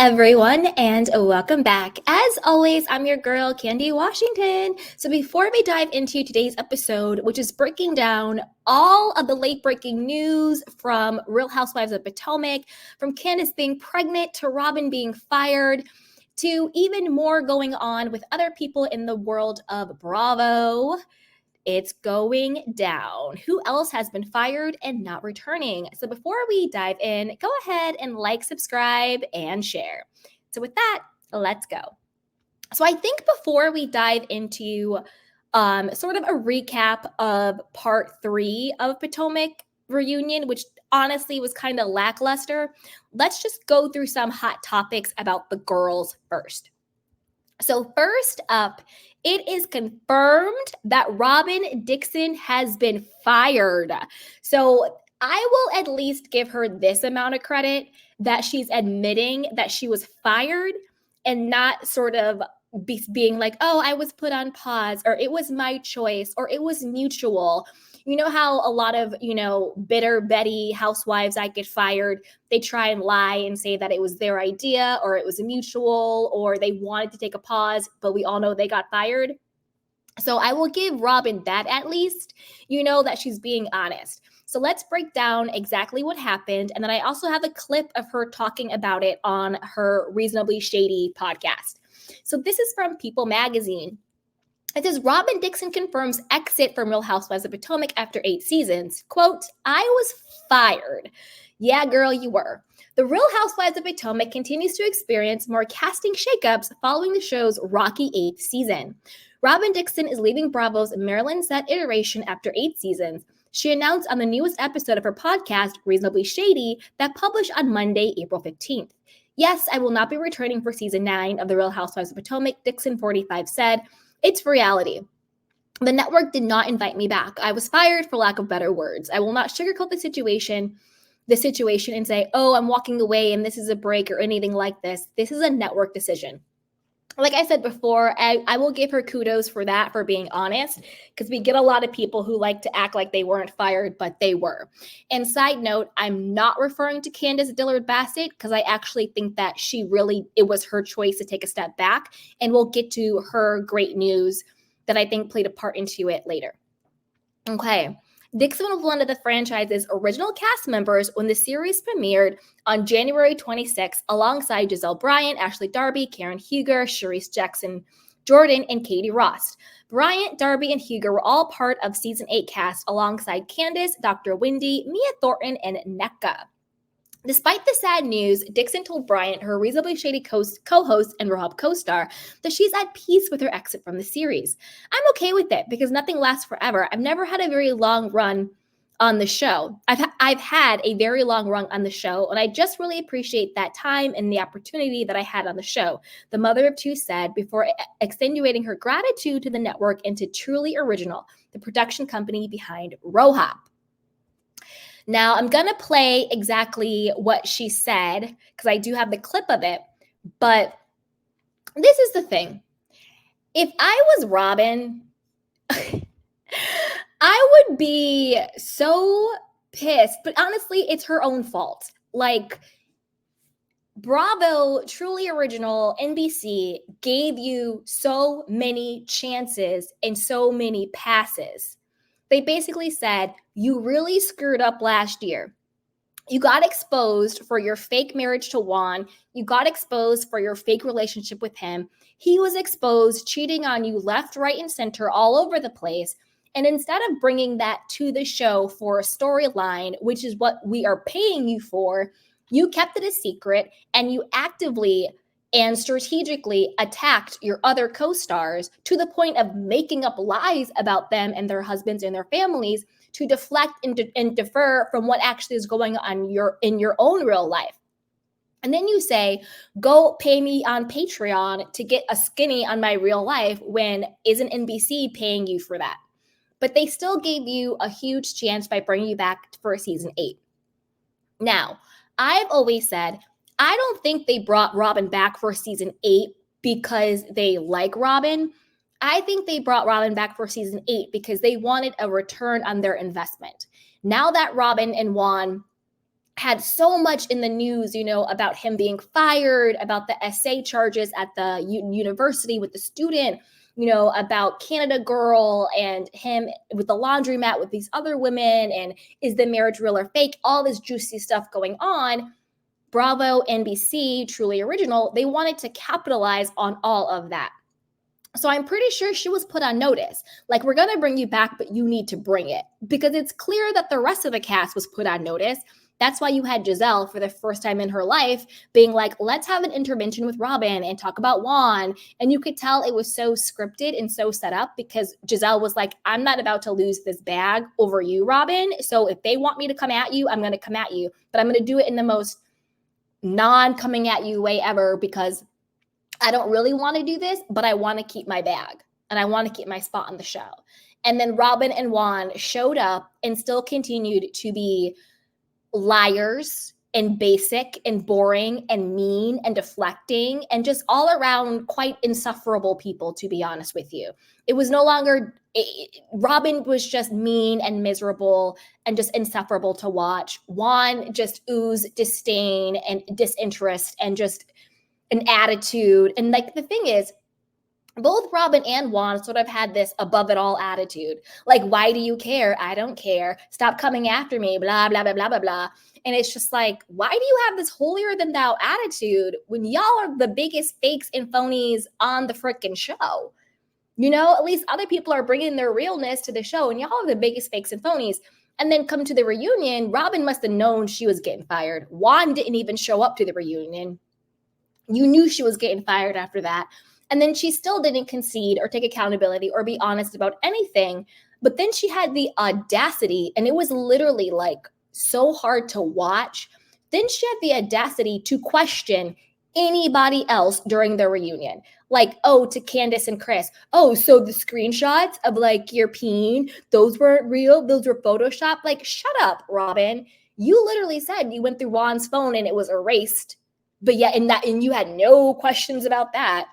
everyone, and welcome back. As always, I'm your girl, Candy Washington. So before we dive into today's episode, which is breaking down all of the late-breaking news from Real Housewives of Potomac, from Candiace being pregnant to Robyn being fired, to even more going on with other people in the world of Bravo, it's going down. Who else has been fired and not returning? So before we dive in, go ahead and like, subscribe, and share. So with that, let's go. So I think before we dive into sort of a recap of part 3 of Potomac reunion, which honestly was kind of lackluster, let's just go through some hot topics about the girls first. So first up, it is confirmed that Robyn Dixon has been fired. So I will at least give her this amount of credit that she's admitting that she was fired and not sort of being like, oh, I was put on pause, or it was my choice, or it was mutual. You know how a lot of, bitter Betty housewives that get fired, they try and lie and say that it was their idea, or it was a mutual, or they wanted to take a pause, but we all know they got fired. So I will give Robyn that at least, that she's being honest. So let's break down exactly what happened. And then I also have a clip of her talking about it on her Reasonably Shady podcast. So this is from People Magazine. It says, Robyn Dixon confirms exit from Real Housewives of Potomac after 8 seasons. Quote, I was fired. Yeah, girl, you were. The Real Housewives of Potomac continues to experience more casting shakeups following the show's rocky 8th season. Robyn Dixon is leaving Bravo's Maryland set iteration after 8 seasons. She announced on the newest episode of her podcast, Reasonably Shady, that published on Monday, April 15th. Yes, I will not be returning for season 9 of The Real Housewives of Potomac, Dixon 45 said. It's reality. The network did not invite me back. I was fired for lack of better words. I will not sugarcoat the situation and say, oh, I'm walking away and this is a break or anything like this. This is a network decision. Like I said before, I will give her kudos for that, for being honest, because we get a lot of people who like to act like they weren't fired, but they were. And side note, I'm not referring to Candiace Dillard-Bassett because I actually think that it was her choice to take a step back. And we'll get to her great news that I think played a part into it later. Okay. Dixon was one of the franchise's original cast members when the series premiered on January 26 alongside Giselle Bryant, Ashley Darby, Karen Huger, Charisse Jackson Jordan, and Katie Rost. Bryant, Darby, and Huger were all part of season 8 cast alongside Candiace, Dr. Wendy, Mia Thornton, and Nneka. Despite the sad news, Dixon told Bryant, her Reasonably Shady co-host and Rob co-star, that she's at peace with her exit from the series. I'm okay with it because nothing lasts forever. I've never had a very long run on the show. I've had a very long run on the show, and I just really appreciate that time and the opportunity that I had on the show, the mother of 2 said before extenuating her gratitude to the network and to Truly Original, the production company behind RoHap. Now, I'm going to play exactly what she said because I do have the clip of it, but this is the thing. If I was Robyn, I would be so pissed, but honestly, it's her own fault. Like, Bravo, Truly Original, NBC gave you so many chances and so many passes. They basically said, you really screwed up last year. You got exposed for your fake marriage to Juan. You got exposed for your fake relationship with him. He was exposed cheating on you left, right, and center all over the place. And instead of bringing that to the show for a storyline, which is what we are paying you for, you kept it a secret and you actively and strategically attacked your other co-stars to the point of making up lies about them and their husbands and their families to deflect and defer from what actually is going on in your own real life. And then you say, go pay me on Patreon to get a skinny on my real life when isn't NBC paying you for that? But they still gave you a huge chance by bringing you back for season 8. Now, I've always said, I don't think they brought Robyn back for season 8 because they like Robyn. I think they brought Robyn back for season 8 because they wanted a return on their investment. Now that Robyn and Juan had so much in the news, you know, about him being fired, about the essay charges at the university with the student, you know, about Canada Girl and him with the laundromat with these other women, and is the marriage real or fake? All this juicy stuff going on. Bravo, NBC, Truly Original, they wanted to capitalize on all of that. So I'm pretty sure she was put on notice. Like, we're going to bring you back, but you need to bring it. Because it's clear that the rest of the cast was put on notice. That's why you had Giselle for the first time in her life being like, let's have an intervention with Robyn and talk about Juan. And you could tell it was so scripted and so set up, because Giselle was like, I'm not about to lose this bag over you, Robyn. So if they want me to come at you, I'm going to come at you. But I'm going to do it in the most non-coming at you way ever, because I don't really want to do this, but I want to keep my bag and I want to keep my spot on the show. And then Robyn and Juan showed up and still continued to be liars and basic and boring and mean and deflecting and just all around quite insufferable people, to be honest with you. It was no longer, Robyn was just mean and miserable and just insufferable to watch. Juan just oozed disdain and disinterest and just an attitude. And like, the thing is, both Robyn and Juan sort of had this above it all attitude. Like, why do you care? I don't care. Stop coming after me, blah, blah, blah, blah, blah, blah. And it's just like, why do you have this holier than thou attitude when y'all are the biggest fakes and phonies on the freaking show? You know, at least other people are bringing their realness to the show, and y'all are the biggest fakes and phonies. And then come to the reunion, Robyn must have known she was getting fired. Juan didn't even show up to the reunion. You knew she was getting fired after that. And then she still didn't concede or take accountability or be honest about anything. But then she had the audacity, and it was literally like so hard to watch. Then she had the audacity to question anybody else during the reunion. Like, oh, to Candiace and Chris. Oh, so the screenshots of like your peen, those weren't real. Those were Photoshopped. Like, shut up, Robyn. You literally said you went through Juan's phone and it was erased. But yeah, and you had no questions about that.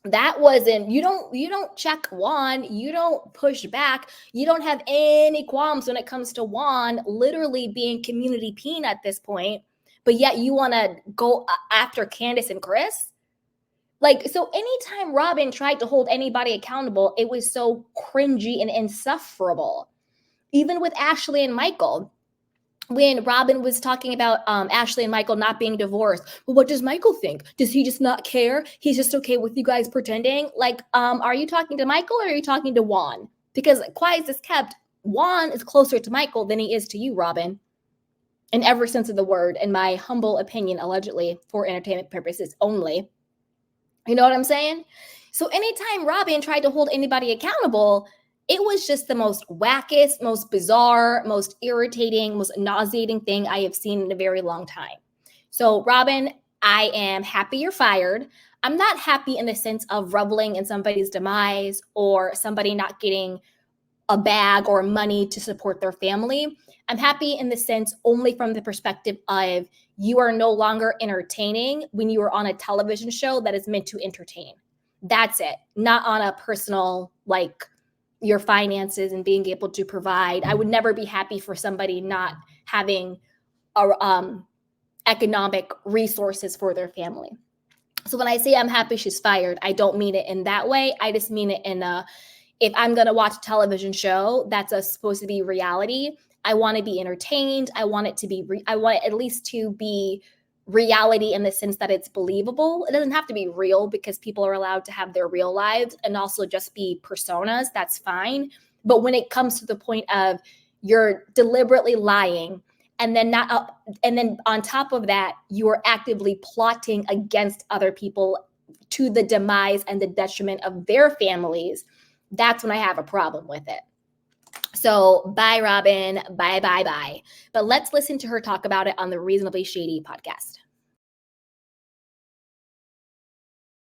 That wasn't, you don't check Juan, you don't push back, you don't have any qualms when it comes to Juan literally being community peen at this point, but yet you want to go after Candiace and Chris? Like, so anytime Robyn tried to hold anybody accountable, it was so cringy and insufferable. Even with Ashley and Michael, when Robyn was talking about Ashley and Michael not being divorced. Well, what does Michael think? Does he just not care? He's just okay with you guys pretending? Like, are you talking to Michael or are you talking to Juan? Because quiet as kept, Juan is closer to Michael than he is to you, Robyn. In every sense of the word, in my humble opinion, allegedly, for entertainment purposes only. You know what I'm saying? So anytime Robyn tried to hold anybody accountable, it was just the most wackest, most bizarre, most irritating, most nauseating thing I have seen in a very long time. So Robyn, I am happy you're fired. I'm not happy in the sense of reveling in somebody's demise or somebody not getting a bag or money to support their family. I'm happy in the sense only from the perspective of you are no longer entertaining when you are on a television show that is meant to entertain. That's it. Not on a personal, like, your finances and being able to provide. I would never be happy for somebody not having economic resources for their family. So when I say I'm happy she's fired, I don't mean it in that way. I just mean it in if I'm going to watch a television show that's supposed to be reality, I want to be entertained. I want it to be, I want it at least to be reality in the sense that it's believable. It doesn't have to be real because people are allowed to have their real lives and also just be personas. That's fine. But when it comes to the point of you're deliberately lying and then and then on top of that, you are actively plotting against other people to the demise and the detriment of their families, that's when I have a problem with it. So bye, Robyn. Bye, bye, bye. But let's listen to her talk about it on the Reasonably Shady podcast.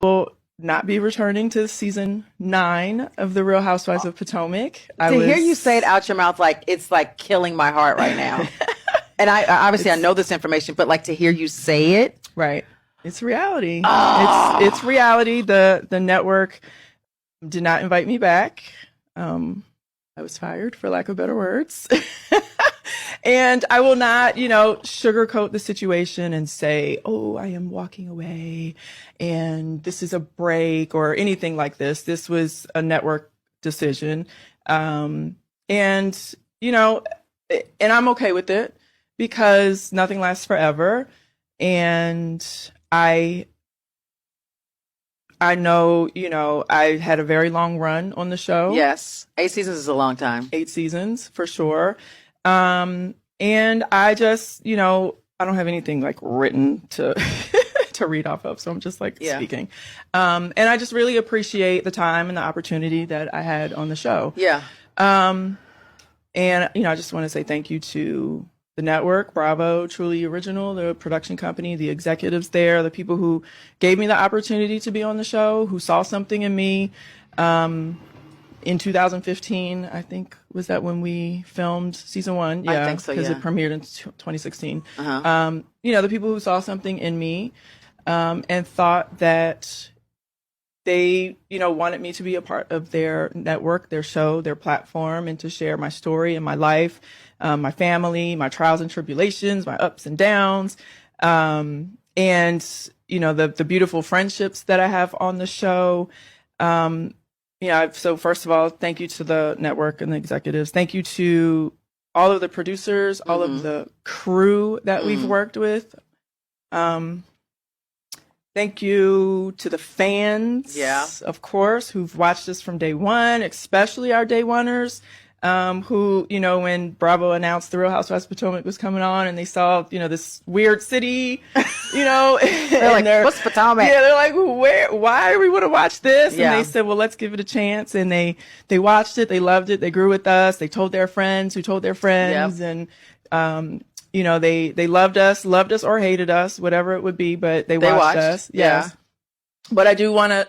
Will not be returning to season 9 of The Real Housewives of Potomac. Hear you say it out your mouth, like it's like killing my heart right now. And I obviously I know this information, but like to hear you say it, right? It's reality. Oh. It's reality. The network did not invite me back. I was fired, for lack of better words. And I will not, sugarcoat the situation and say, oh, I am walking away and this is a break or anything like this. This was a network decision. And I'm okay with it because nothing lasts forever. And I know, I had a very long run on the show. Yes. 8 seasons is a long time. 8 seasons for sure. And I just, I don't have anything like written to to read off of. So I'm just like speaking. And I just really appreciate the time and the opportunity that I had on the show. Yeah. And, I just want to say thank you to the network, Bravo, Truly Original, the production company, the executives there, the people who gave me the opportunity to be on the show, who saw something in me. In 2015, I think, was that when we filmed season 1? Yeah, I think so, because it premiered in 2016. The people who saw something in me and thought that they, wanted me to be a part of their network, their show, their platform, and to share my story and my life, my family, my trials and tribulations, my ups and downs, and, the beautiful friendships that I have on the show. So first of all, thank you to the network and the executives. Thank you to all of the producers, all of the crew that we've worked with. Thank you to the fans, of course, who've watched us from day one, especially our day oneers, who, when Bravo announced The Real Housewives of Potomac was coming on and they saw, this weird city, They're like, what's Potomac? Yeah, they're like, why do we want to watch this? And they said, well, let's give it a chance. And they watched it. They loved it. They grew with us. They told their friends who told their friends. And, they loved us or hated us, whatever it would be, but they watched us. Yes. Yeah. But I do want to.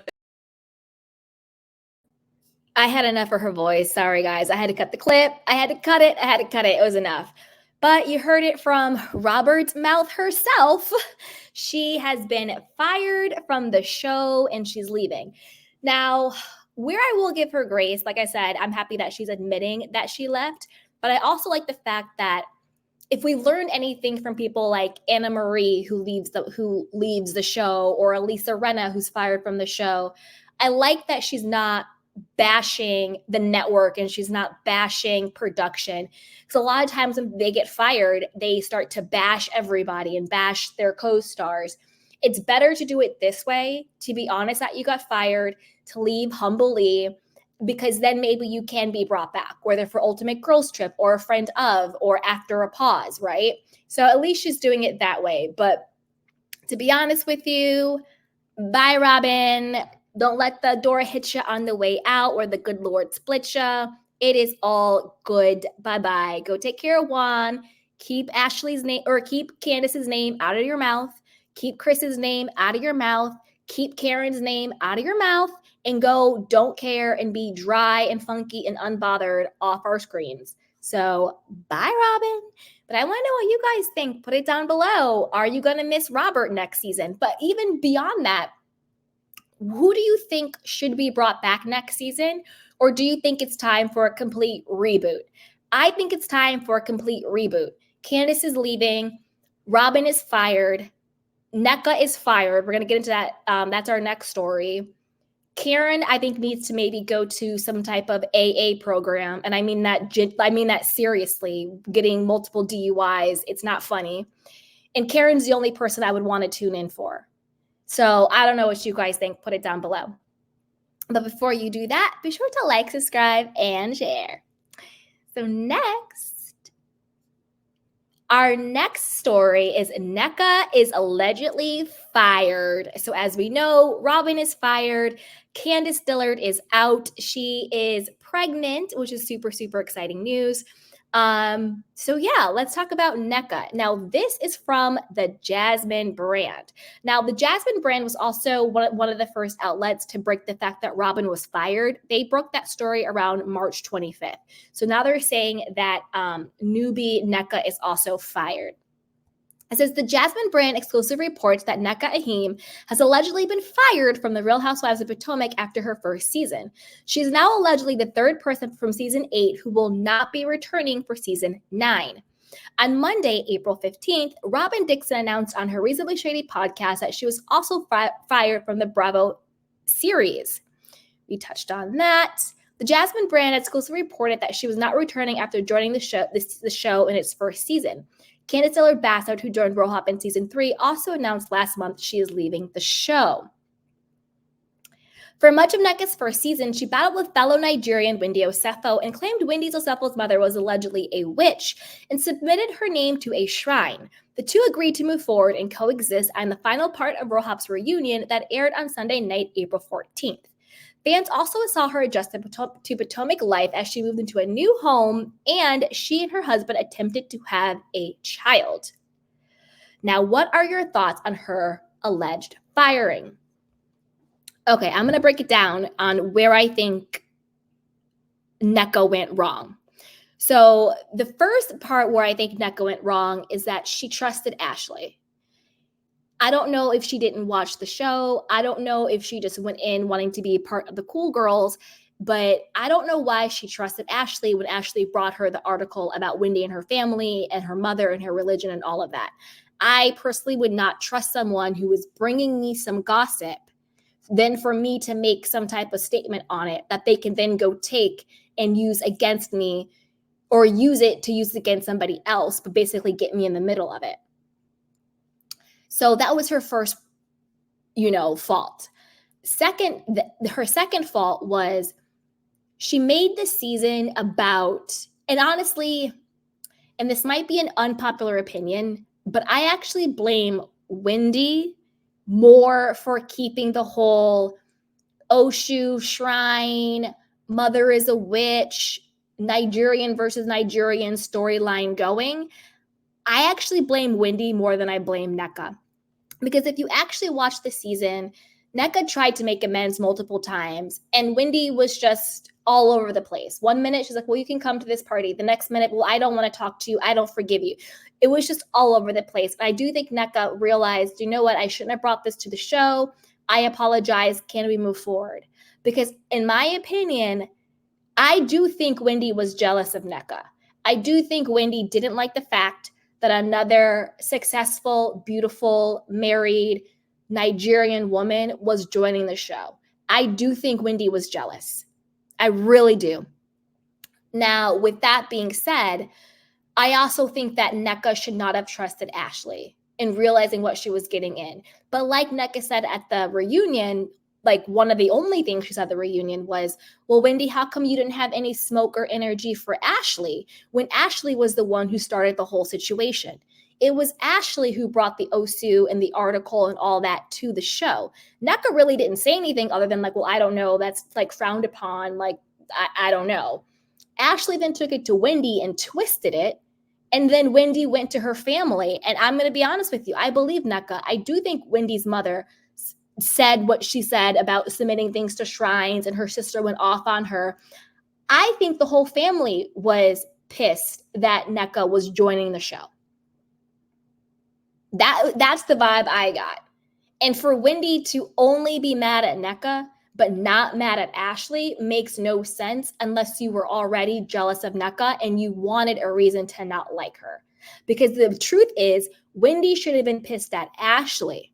I had enough of her voice. Sorry, guys. I had to cut the clip. I had to cut it. It was enough. But you heard it from Robert's mouth herself. She has been fired from the show and she's leaving. Now, where I will give her grace, like I said, I'm happy that she's admitting that she left. But I also like the fact that if we learn anything from people like Anna Marie, who leaves the show, or Elisa Renna, who's fired from the show, I like that she's not bashing the network and she's not bashing production. Because a lot of times when they get fired, they start to bash everybody and bash their co-stars. It's better to do it this way, to be honest that you got fired, to leave humbly, because then maybe you can be brought back, whether for Ultimate Girls Trip or a friend of, or after a pause, right? So at least she's doing it that way. But to be honest with you, bye, Robyn. Don't let the door hit you on the way out or the good Lord split you. It is all good. Bye-bye. Go take care of Juan. Keep Ashley's name, or keep Candiace's name out of your mouth. Keep Chris's name out of your mouth. Keep Karen's name out of your mouth. And go, don't care, and be dry and funky and unbothered off our screens. So, bye, Robyn. But I want to know what you guys think. Put it down below. Are you going to miss Robert next season? But even beyond that, who do you think should be brought back next season? Or do you think it's time for a complete reboot? I think it's time for a complete reboot. Candiace is leaving. Robyn is fired. Nneka is fired. We're going to get into that. That's our next story. Karen, I think, needs to maybe go to some type of AA program. And I mean that seriously. Getting multiple DUIs, it's not funny. And Karen's the only person I would want to tune in for. So I don't know what you guys think. Put it down below. But before you do that, be sure to like, subscribe, and share. So our next story is Nneka is allegedly fired. So as we know, Robyn is fired. Candiace Dillard is out. She is pregnant, which is super, super exciting news. So yeah, let's talk about Nneka. Now, this is from the Jasmine brand. Now, the Jasmine brand was also one of the first outlets to break the fact that Robyn was fired. They broke that story around March 25th. So now they're saying that newbie Nneka is also fired. It says the Jasmine brand exclusive reports that Nneka Ahim has allegedly been fired from the Real Housewives of Potomac after her first season. She is now allegedly the third person from season 8 who will not be returning for season 9. On Monday, April 15th, Robyn Dixon announced on her Reasonably Shady podcast that she was also fired from the Bravo series. We touched on that. The Jasmine brand exclusively reported that she was not returning after joining the show in its first season. Candiace Fired, who joined Rohop in season 3, also announced last month she is leaving the show. For much of Nneka's first season, she battled with fellow Nigerian Wendy Osefo and claimed Wendy Osefo's mother was allegedly a witch and submitted her name to a shrine. The two agreed to move forward and coexist on the final part of Rohop's reunion that aired on Sunday night, April 14th. Fans also saw her adjust to Potomac life as she moved into a new home, and she and her husband attempted to have a child. Now, what are your thoughts on her alleged firing? Okay, I'm going to break it down on where I think Nneka went wrong. So the first part where I think Nneka went wrong is that she trusted Ashley. I don't know if she didn't watch the show. I don't know if she just went in wanting to be a part of the cool girls, but I don't know why she trusted Ashley when Ashley brought her the article about Wendy and her family and her mother and her religion and all of that. I personally would not trust someone who was bringing me some gossip then for me to make some type of statement on it that they can then go take and use against me or use it to use against somebody else, but basically get me in the middle of it. So that was her first, fault. Second, her second fault was she made this season about, and honestly, and this might be an unpopular opinion, but I actually blame Wendy more for keeping the whole Oshu shrine, mother is a witch, Nigerian versus Nigerian storyline going. I actually blame Wendy more than I blame Nneka. Because if you actually watch the season, Nneka tried to make amends multiple times, and Wendy was just all over the place. 1 minute, she's like, well, you can come to this party. The next minute, well, I don't want to talk to you. I don't forgive you. It was just all over the place. And I do think Nneka realized, you know what? I shouldn't have brought this to the show. I apologize. Can we move forward? Because in my opinion, I do think Wendy was jealous of Nneka. I do think Wendy didn't like the fact that another successful, beautiful, married Nigerian woman was joining the show. I do think Wendy was jealous. I really do. Now, with that being said, I also think that Nneka should not have trusted Ashley in realizing what she was getting in. But like Nneka said at the reunion, like one of the only things she said at the reunion was, well, Wendy, how come you didn't have any smoke or energy for Ashley when Ashley was the one who started the whole situation? It was Ashley who brought the Osu and the article and all that to the show. Nneka really didn't say anything other than like, well, I don't know. That's like frowned upon. Like, I don't know. Ashley then took it to Wendy and twisted it. And then Wendy went to her family. And I'm going to be honest with you. I believe Nneka. I do think Wendy's mother said what she said about submitting things to shrines and her sister went off on her. I think the whole family was pissed that Nneka was joining the show. That's the vibe I got. And for Wendy to only be mad at Nneka but not mad at Ashley makes no sense unless you were already jealous of Nneka and you wanted a reason to not like her. Because the truth is, Wendy should have been pissed at Ashley,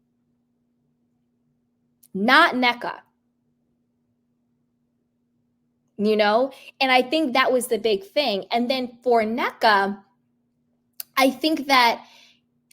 not Nneka. And I think that was the big thing. And then for Nneka, I think that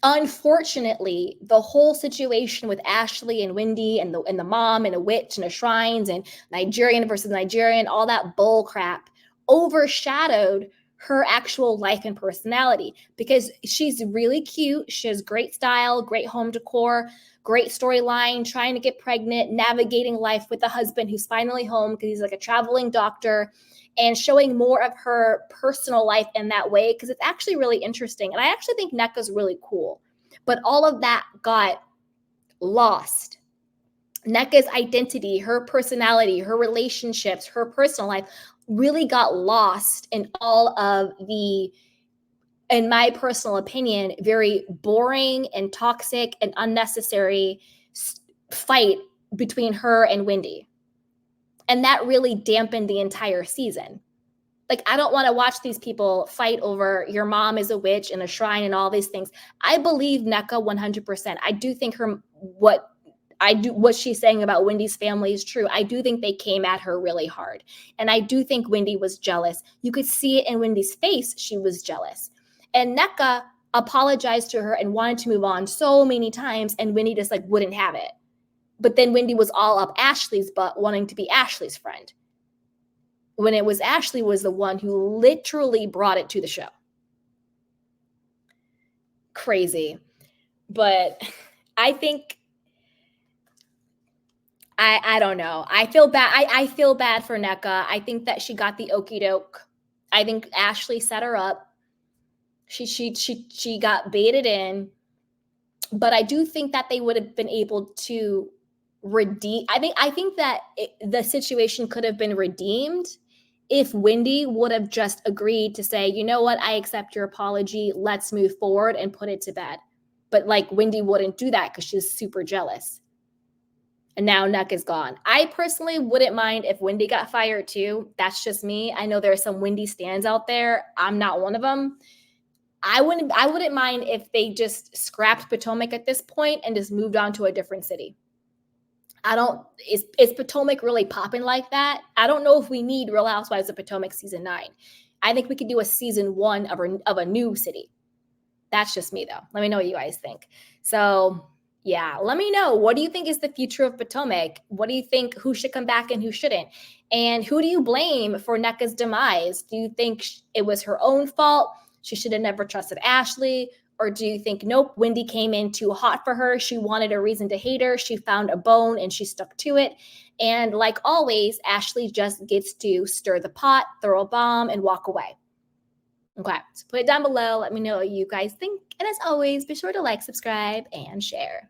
unfortunately, the whole situation with Ashley and Wendy and the mom and a witch and a shrines and Nigerian versus Nigerian, all that bull crap overshadowed her actual life and personality because she's really cute. She has great style, great home decor, great storyline, trying to get pregnant, navigating life with a husband who's finally home because he's like a traveling doctor, and showing more of her personal life in that way because it's actually really interesting. And I actually think Nneka's really cool. But all of that got lost. Nneka's identity, her personality, her relationships, her personal life really got lost in all of the, in my personal opinion, very boring and toxic and unnecessary fight between her and Wendy. And that really dampened the entire season. Like, I don't want to watch these people fight over your mom is a witch in a shrine and all these things. I believe Nneka 100%. I do think what she's saying about Wendy's family is true. I do think they came at her really hard. And I do think Wendy was jealous. You could see it in Wendy's face. She was jealous. And Nneka apologized to her and wanted to move on so many times. And Wendy just like wouldn't have it. But then Wendy was all up Ashley's butt wanting to be Ashley's friend, when it was Ashley was the one who literally brought it to the show. Crazy. But I think, I don't know. I feel bad. I feel bad for Nneka. I think that she got the okie doke. I think Ashley set her up. She got baited in. But I do think that they would have been able to redeem. I think that the situation could have been redeemed if Wendy would have just agreed to say, you know what, I accept your apology. Let's move forward and put it to bed. But like Wendy wouldn't do that because she's super jealous. And now Nneka's gone. I personally wouldn't mind if Wendy got fired too. That's just me. I know there are some Wendy stans out there. I'm not one of them. I wouldn't mind if they just scrapped Potomac at this point and just moved on to a different city. Is Potomac really popping like that? I don't know if we need Real Housewives of Potomac season 9. I think we could do a season 1 of a new city. That's just me though. Let me know what you guys think. So yeah, let me know. What do you think is the future of Potomac? What do you think? Who should come back and who shouldn't? And who do you blame for Nneka's demise? Do you think it was her own fault? She should have never trusted Ashley? Or do you think, nope, Wendy came in too hot for her. She wanted a reason to hate her. She found a bone and she stuck to it. And like always, Ashley just gets to stir the pot, throw a bomb, and walk away. Okay, so put it down below. Let me know what you guys think. And as always, be sure to like, subscribe, and share.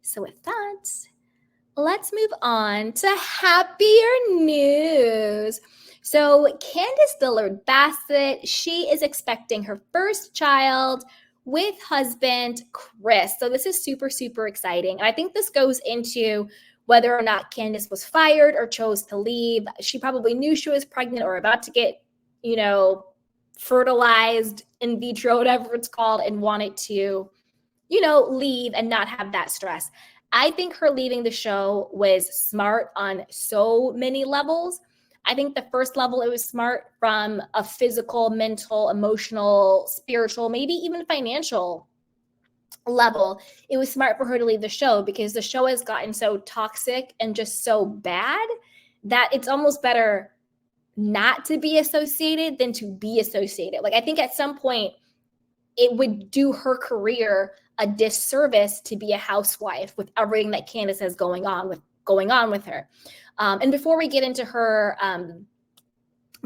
So with that, let's move on to happier news. So Candiace Dillard-Bassett, she is expecting her first child with husband Chris. So this is super, super exciting. And I think this goes into whether or not Candiace was fired or chose to leave. She probably knew she was pregnant or about to get, fertilized in vitro, whatever it's called, and wanted to, leave and not have that stress. I think her leaving the show was smart on so many levels. I think the first level, it was smart from a physical, mental, emotional, spiritual, maybe even financial level. It was smart for her to leave the show because the show has gotten so toxic and just so bad that it's almost better not to be associated than to be associated. Like, I think at some point it would do her career a disservice to be a housewife with everything that Candiace has going on with her. And before we get into her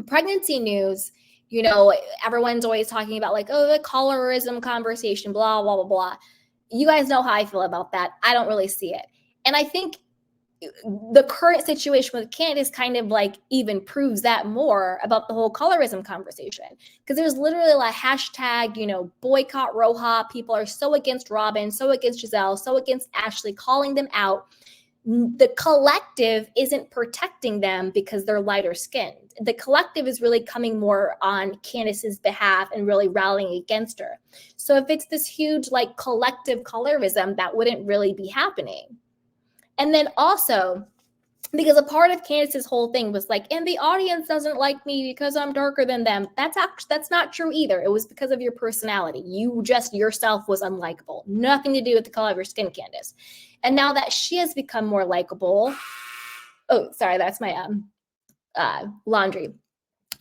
pregnancy news, everyone's always talking about like, oh, the colorism conversation, blah, blah, blah, blah. You guys know how I feel about that. I don't really see it. And I think the current situation with Candiace kind of like even proves that more about the whole colorism conversation. Because there's literally like hashtag, boycott Roja. People are so against Robyn, so against Giselle, so against Ashley, calling them out. The collective isn't protecting them because they're lighter skinned. The collective is really coming more on Candiace's behalf and really rallying against her. So if it's this huge like collective colorism, that wouldn't really be happening. And then also, because a part of Candiace's whole thing was like, and the audience doesn't like me because I'm darker than them. That's not true either. It was because of your personality. You just yourself was unlikable. Nothing to do with the color of your skin, Candiace. And now that she has become more likable, oh, sorry, that's my laundry.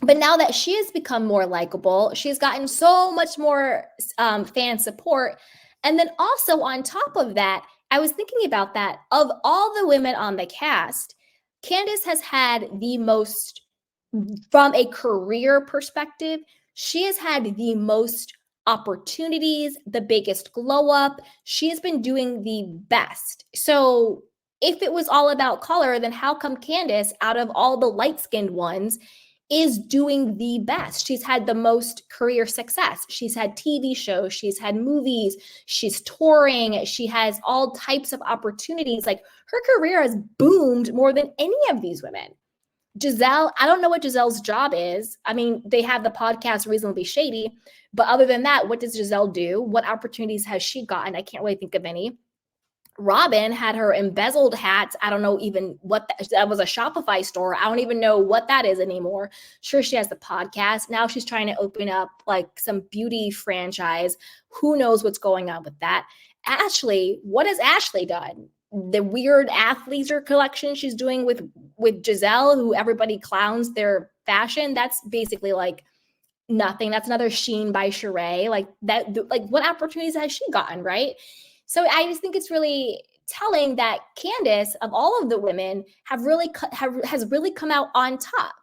But now that she has become more likable, she's gotten so much more fan support. And then also on top of that, I was thinking about that. Of all the women on the cast, Candiace has had the most, from a career perspective, she has had the most opportunities, the biggest glow up. She has been doing the best. So if it was all about color, then how come Candiace, out of all the light-skinned ones, is doing the best? She's had the most career success. She's had TV shows, she's had movies, she's touring, she has all types of opportunities. Like, her career has boomed more than any of these women. Giselle, I don't know what Giselle's job is. I mean, they have the podcast Reasonably Shady, but other than that, what does Giselle do? What opportunities has she gotten? I can't really think of any. Robyn had her embezzled hats. I don't know even what that was, a Shopify store. I don't even know what that is anymore. Sure, she has the podcast. Now she's trying to open up like some beauty franchise. Who knows what's going on with that? Ashley, what has Ashley done? The weird athleisure collection she's doing with Giselle, who everybody clowns their fashion. That's basically like nothing. That's another Sheen by Sheree. Like that, like what opportunities has she gotten, right? So I just think it's really telling that Candiace, of all of the women, has really come out on top.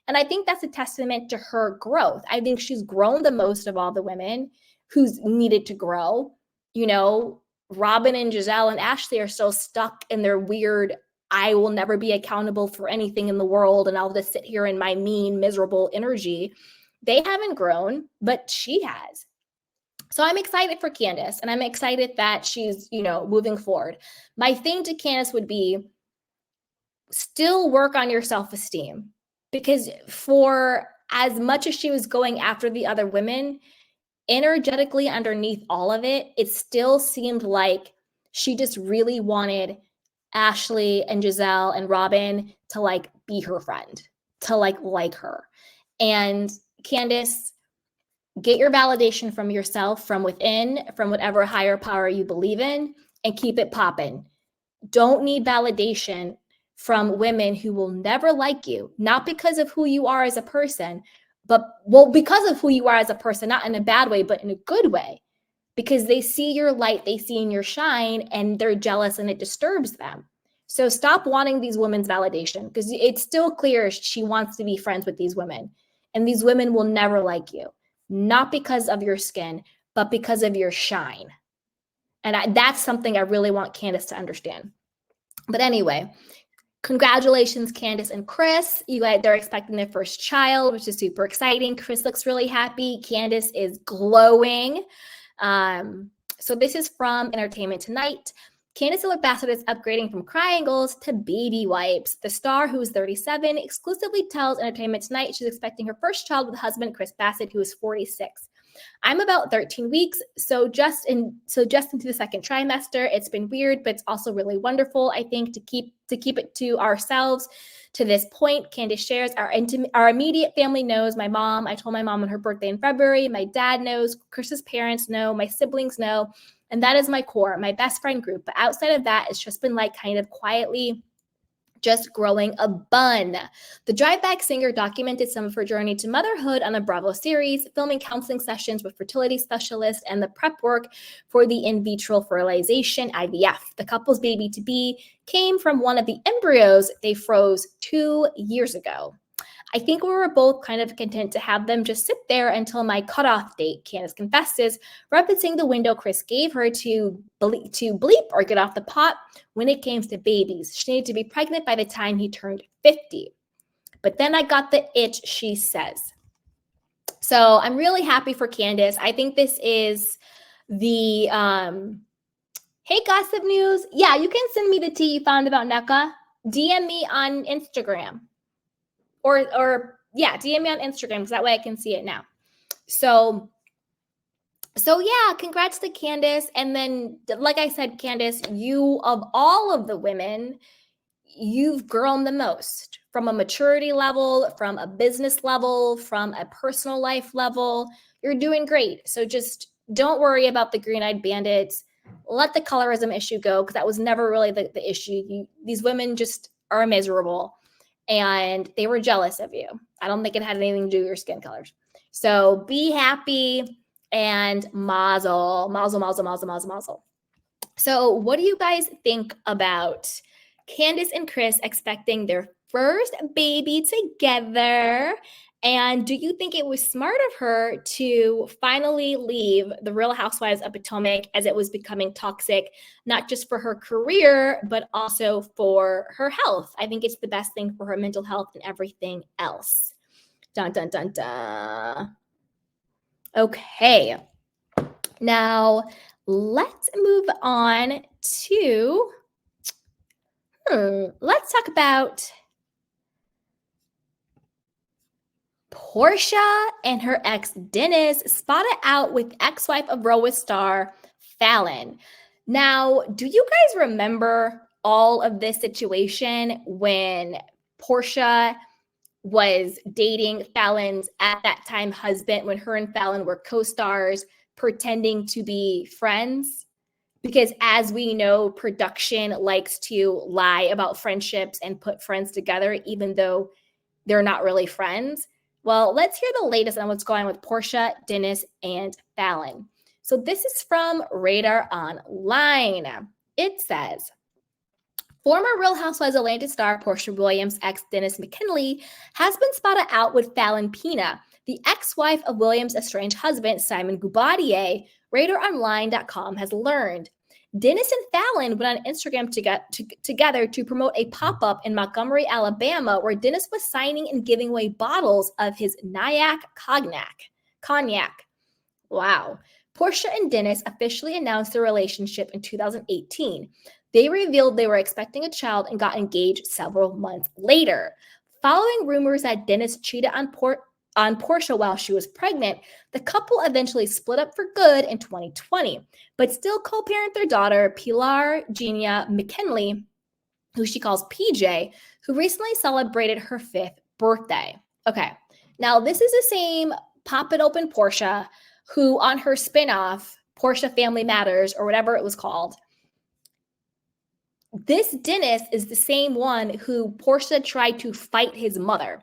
And I think that's a testament to her growth. I think she's grown the most of all the women who's needed to grow. You know, Robyn and Giselle and Ashley are still stuck in their weird, I will never be accountable for anything in the world, and I'll just sit here in my mean, miserable energy. They haven't grown, but she has. So I'm excited for Candiace, and I'm excited that she's, moving forward. My thing to Candiace would be still work on your self-esteem, because for as much as she was going after the other women, energetically underneath all of it, it still seemed like she just really wanted Ashley and Giselle and Robyn to like be her friend, to like her. And Candiace, get your validation from yourself, from within, from whatever higher power you believe in, and keep it popping. Don't need validation from women who will never like you, not because of who you are as a person, because of who you are as a person, not in a bad way, but in a good way, because they see your light, they see in your shine, and they're jealous and it disturbs them. So stop wanting these women's validation, because it's still clear she wants to be friends with these women, and these women will never like you. Not because of your skin, but because of your shine. And that's something I really want Candiace to understand. But anyway, congratulations, Candiace and Chris. You guys, they're expecting their first child, which is super exciting. Chris looks really happy. Candiace is glowing. So this is from Entertainment Tonight. Candiace Bassett is upgrading from cryangles to baby wipes. The star, who is 37, exclusively tells Entertainment Tonight she's expecting her first child with husband Chris Bassett, who is 46. I'm about 13 weeks, so just into the second trimester. It's been weird, but it's also really wonderful, I think, to keep it to ourselves to this point. Candiace shares, our immediate family knows. My mom, I told my mom on her birthday in February. My dad knows. Chris's parents know. My siblings know. And that is my core, my best friend group. But outside of that, it's just been like kind of quietly just growing a bun. The Drive Back singer documented some of her journey to motherhood on the Bravo series, filming counseling sessions with fertility specialists and the prep work for the in vitro fertilization, IVF. The couple's baby to be came from one of the embryos they froze 2 years ago. I think we were both kind of content to have them just sit there until my cutoff date, Candiace confesses, referencing the window Chris gave her to bleep or get off the pot when it came to babies. She needed to be pregnant by the time he turned 50. But then I got the itch, she says. So I'm really happy for Candiace. I think this is the, hey, Gossip News. Yeah, you can send me the tea you found about NECA. DM me on Instagram. Or yeah, DM me on Instagram, because that way I can see it now. So yeah, congrats to Candiace. And then, like I said, Candiace, you, of all of the women, you've grown the most from a maturity level, from a business level, from a personal life level. You're doing great. So just don't worry about the green-eyed bandits. Let the colorism issue go, because that was never really the issue. These women just are miserable. And they were jealous of you. I don't think it had anything to do with your skin colors. So be happy and mazel, mazel, mazel, mazel, mazel, mazel. So what do you guys think about Candiace and Chris expecting their first baby together? And do you think it was smart of her to finally leave the Real Housewives of Potomac, as it was becoming toxic, not just for her career, but also for her health? I think it's the best thing for her mental health and everything else. Dun, dun, dun, dun. Okay. Now, let's move on to, let's talk about Porsha and her ex Dennis spotted out with ex-wife of Roa star Fallon. Now, do you guys remember all of this situation when Porsha was dating Fallon's at that time husband, when her and Fallon were co-stars pretending to be friends? Because as we know, production likes to lie about friendships and put friends together, even though they're not really friends. Well, let's hear the latest on what's going on with Porsha, Dennis, and Fallon. So this is from Radar Online. It says, former Real Housewives Atlanta star Porsha Williams' ex Dennis McKinley has been spotted out with Fallon Pina, the ex-wife of Williams' estranged husband Simon Gubadier, RadarOnline.com has learned. Dennis and Fallon went on Instagram together to promote a pop-up in Montgomery, Alabama, where Dennis was signing and giving away bottles of his Nyack cognac. Wow. Porsha and Dennis officially announced their relationship in 2018. They revealed they were expecting a child and got engaged several months later. Following rumors that Dennis cheated on Porsha while she was pregnant, the couple eventually split up for good in 2020, but still co-parent their daughter, Pilar Genia McKinley, who she calls PJ, who recently celebrated her 5th birthday. Okay, now this is the same Pop It Open Porsha, who on her spinoff, Porsha Family Matters, or whatever it was called, this Dennis is the same one who Porsha tried to fight his mother.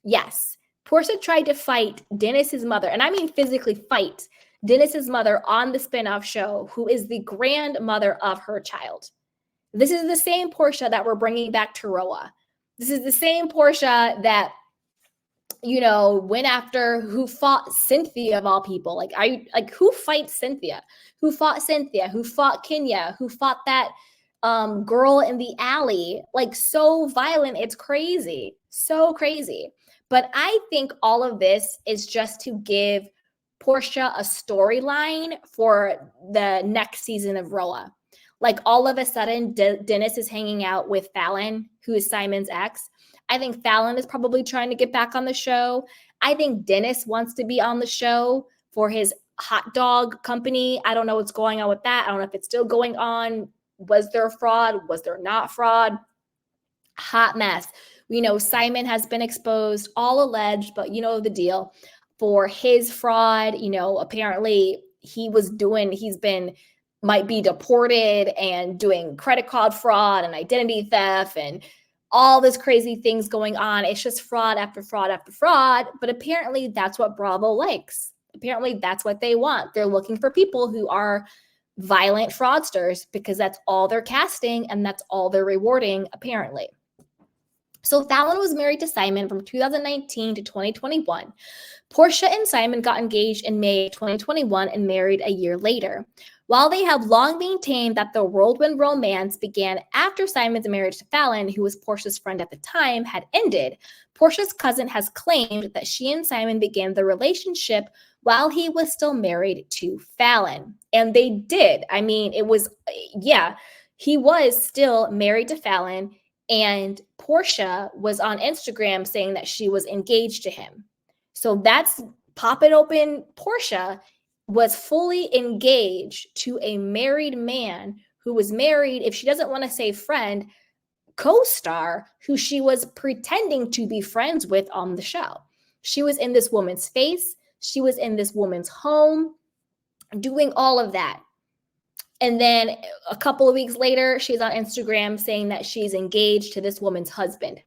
Yes, Porsha tried to fight Dennis's mother, and I mean physically fight Dennis's mother on the spinoff show, who is the grandmother of her child. This is the same Porsha that we're bringing back to Roa. This is the same Porsha that, you know, went after, who fought Cynthia of all people. Like who fights Cynthia? Who fought Cynthia? Who fought Kenya? Who fought that girl in the alley? Like, so violent. It's crazy. So crazy. But I think all of this is just to give Porsha a storyline for the next season of Roa. Like, all of a sudden, Dennis is hanging out with Fallon, who is Simon's ex. I think Fallon is probably trying to get back on the show. I think Dennis wants to be on the show for his hot dog company. I don't know what's going on with that. I don't know if it's still going on. Was there fraud? Was there not fraud? Hot mess. We know Simon has been exposed, all alleged, but you know the deal, for his fraud. You know, apparently might be deported and doing credit card fraud and identity theft and all this crazy things going on. It's just fraud after fraud after fraud. But apparently that's what Bravo likes. Apparently that's what they want. They're looking for people who are violent fraudsters because that's all they're casting and that's all they're rewarding, apparently. So Fallon was married to Simon from 2019 to 2021. Porsha and Simon got engaged in May 2021 and married a year later. While they have long maintained that the whirlwind romance began after Simon's marriage to Fallon, who was Porsha's friend at the time, had ended, Porsha's cousin has claimed that she and Simon began the relationship while he was still married to Fallon. And they did. I mean, he was still married to Fallon. And Porsha was on Instagram saying that she was engaged to him. So that's Pop It Open. Porsha was fully engaged to a married man who was married, if she doesn't want to say friend, co-star, who she was pretending to be friends with on the show. She was in this woman's face. She was in this woman's home, doing all of that. And then a couple of weeks later, she's on Instagram saying that she's engaged to this woman's husband.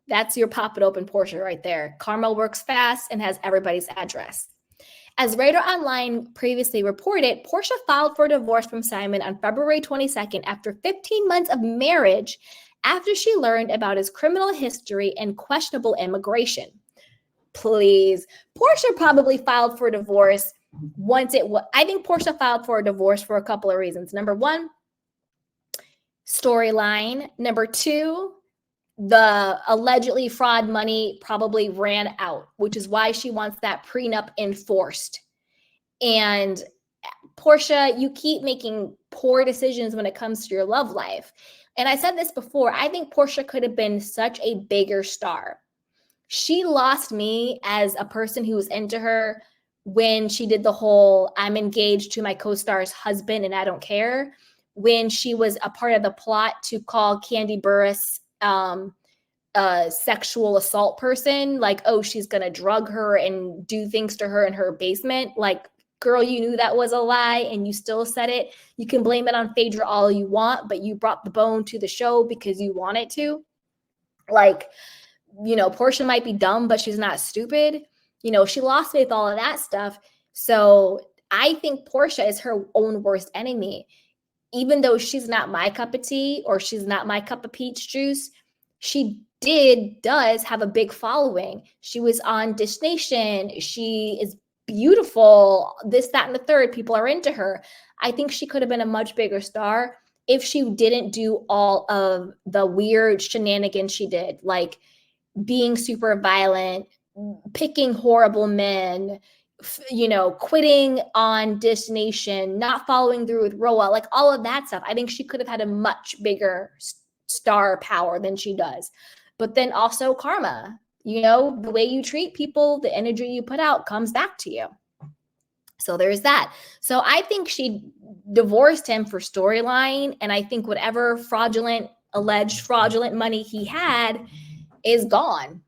That's your Pop It Open Porsha right there. Karma works fast and has everybody's address. As Radar Online previously reported, Porsha filed for divorce from Simon on February 22nd after 15 months of marriage, after she learned about his criminal history and questionable immigration. Please. Porsha probably filed for divorce I think Porsha filed for a divorce for a couple of reasons. Number one, storyline. Number two, the allegedly fraud money probably ran out, which is why she wants that prenup enforced. And Porsha, you keep making poor decisions when it comes to your love life. And I said this before, I think Porsha could have been such a bigger star. She lost me as a person who was into her when she did the whole I'm engaged to my co-star's husband and I don't care, when she was a part of the plot to call Candy Burris a sexual assault person, like, oh, she's gonna drug her and do things to her in her basement. Like, girl, you knew that was a lie and you still said it. You can blame it on Phaedra all you want, but you brought the bone to the show because you wanted to. Like, you know, Porsha might be dumb, but she's not stupid. You know, she lost me with all of that stuff. So I think Porsha is her own worst enemy. Even though she's not my cup of tea or she's not my cup of peach juice, she does have a big following. She was on Dish Nation. She is beautiful, this, that, and the third. People are into her. I think she could have been a much bigger star if she didn't do all of the weird shenanigans she did, like being super violent, picking horrible men, you know, quitting on Dish Nation, not following through with Roa, like all of that stuff. I think she could have had a much bigger star power than she does. But then also karma, you know, the way you treat people, the energy you put out comes back to you. So there's that. So I think she divorced him for storyline. And I think whatever alleged fraudulent money he had is gone.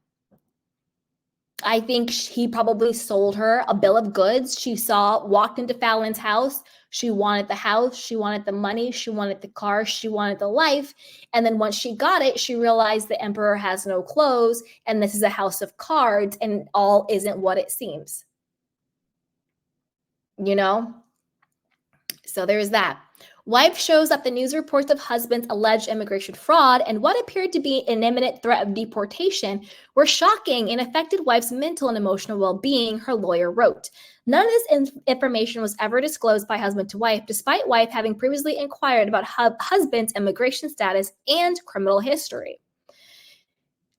I think he probably sold her a bill of goods. She walked into Fallon's house. She wanted the house. She wanted the money. She wanted the car. She wanted the life. And then once she got it, she realized the emperor has no clothes and this is a house of cards and all isn't what it seems. You know? So there's that. Wife shows up the news reports of husband's alleged immigration fraud and what appeared to be an imminent threat of deportation were shocking and affected wife's mental and emotional well-being, her lawyer wrote. None of this information was ever disclosed by husband to wife, despite wife having previously inquired about husband's immigration status and criminal history.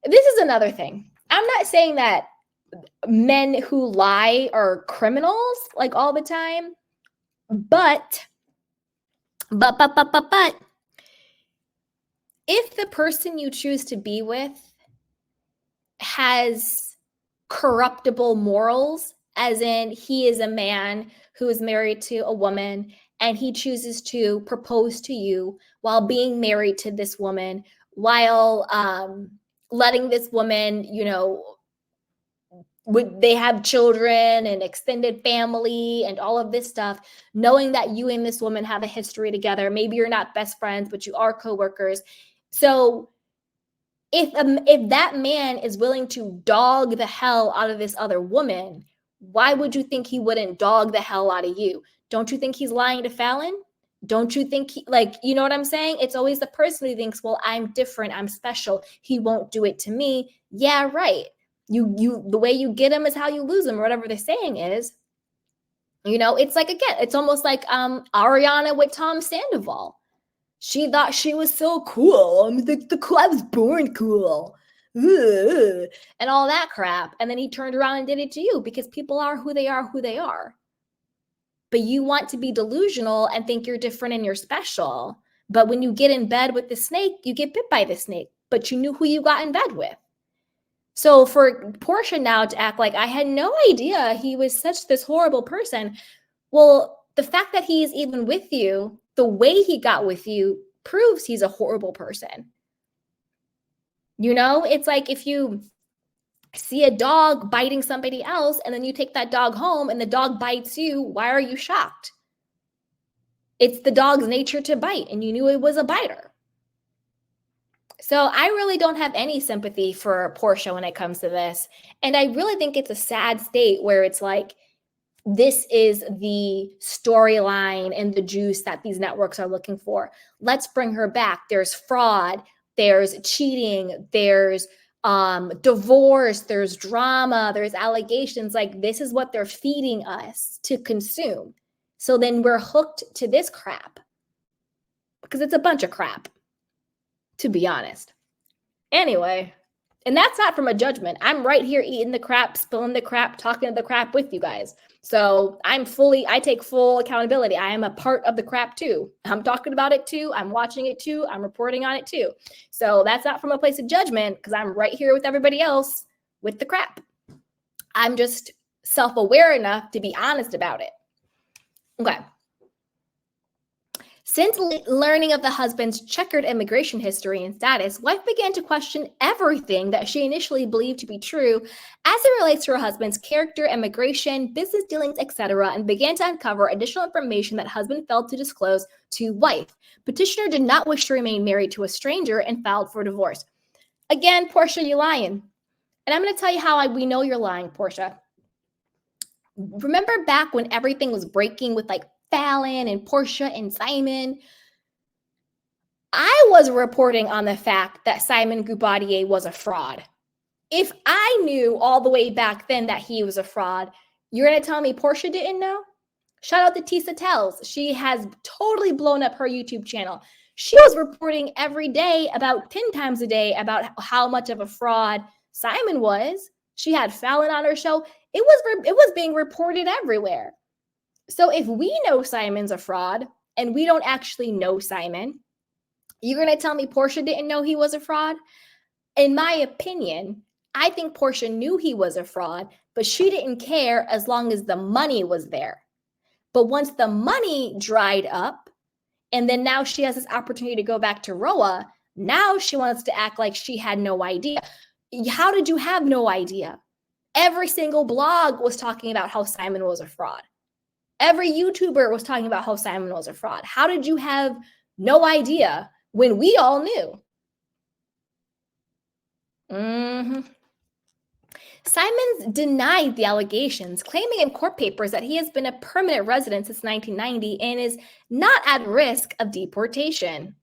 This is another thing. I'm not saying that men who lie are criminals like all the time, but if the person you choose to be with has corruptible morals, as in he is a man who is married to a woman and he chooses to propose to you while being married to this woman, while letting this woman, you know, they have children and extended family and all of this stuff, knowing that you and this woman have a history together. Maybe you're not best friends, but you are coworkers. So if that man is willing to dog the hell out of this other woman, why would you think he wouldn't dog the hell out of you? Don't you think he's lying to Fallon? Don't you think you know what I'm saying? It's always the person who thinks, well, I'm different, I'm special, he won't do it to me. Yeah, right. You the way you get him is how you lose him, or whatever the saying is. You know, it's like, again, it's almost like Ariana with Tom Sandoval. She thought she was so cool. I was born cool. Ugh, and all that crap. And then he turned around and did it to you because people are who they are. But you want to be delusional and think you're different and you're special. But when you get in bed with the snake, you get bit by the snake. But you knew who you got in bed with. So for Porsha now to act like I had no idea he was this horrible person. Well, the fact that he's even with you, the way he got with you, proves he's a horrible person. You know, it's like if you see a dog biting somebody else and then you take that dog home and the dog bites you, why are you shocked? It's the dog's nature to bite and you knew it was a biter. So I really don't have any sympathy for Porsha when it comes to this. And I really think it's a sad state where it's like, this is the storyline and the juice that these networks are looking for. Let's bring her back. There's fraud, there's cheating, there's divorce, there's drama, there's allegations. Like, this is what they're feeding us to consume. So then we're hooked to this crap because it's a bunch of crap, to be honest. Anyway, and that's not from a judgment. I'm right here eating the crap, spilling the crap, talking to the crap with you guys. So I take full accountability. I am a part of the crap too. I'm talking about it too. I'm watching it too. I'm reporting on it too. So that's not from a place of judgment because I'm right here with everybody else with the crap. I'm just self-aware enough to be honest about it. Okay. Since learning of the husband's checkered immigration history and status, wife began to question everything that she initially believed to be true as it relates to her husband's character, immigration, business dealings, etc., and began to uncover additional information that husband failed to disclose to wife. Petitioner did not wish to remain married to a stranger and filed for divorce. Again, Porsha, you're lying. And I'm going to tell you how we know you're lying, Porsha. Remember back when everything was breaking with like Fallon and Porsha and Simon? I was reporting on the fact that Simon Gubaudier was a fraud. If I knew all the way back then that he was a fraud, you're going to tell me Porsha didn't know? Shout out to Tisa Tells. She has totally blown up her YouTube channel. She was reporting every day, about 10 times a day, about how much of a fraud Simon was. She had Fallon on her show. It was being reported everywhere. So if we know Simon's a fraud and we don't actually know Simon, you're going to tell me Porsha didn't know he was a fraud? In my opinion, I think Porsha knew he was a fraud, but she didn't care as long as the money was there. But once the money dried up, and then now she has this opportunity to go back to Roa, now she wants to act like she had no idea. How did you have no idea? Every single blog was talking about how Simon was a fraud. Every YouTuber was talking about how Simon was a fraud. How did you have no idea when we all knew? Simons denied the allegations, claiming in court papers that he has been a permanent resident since 1990 and is not at risk of deportation.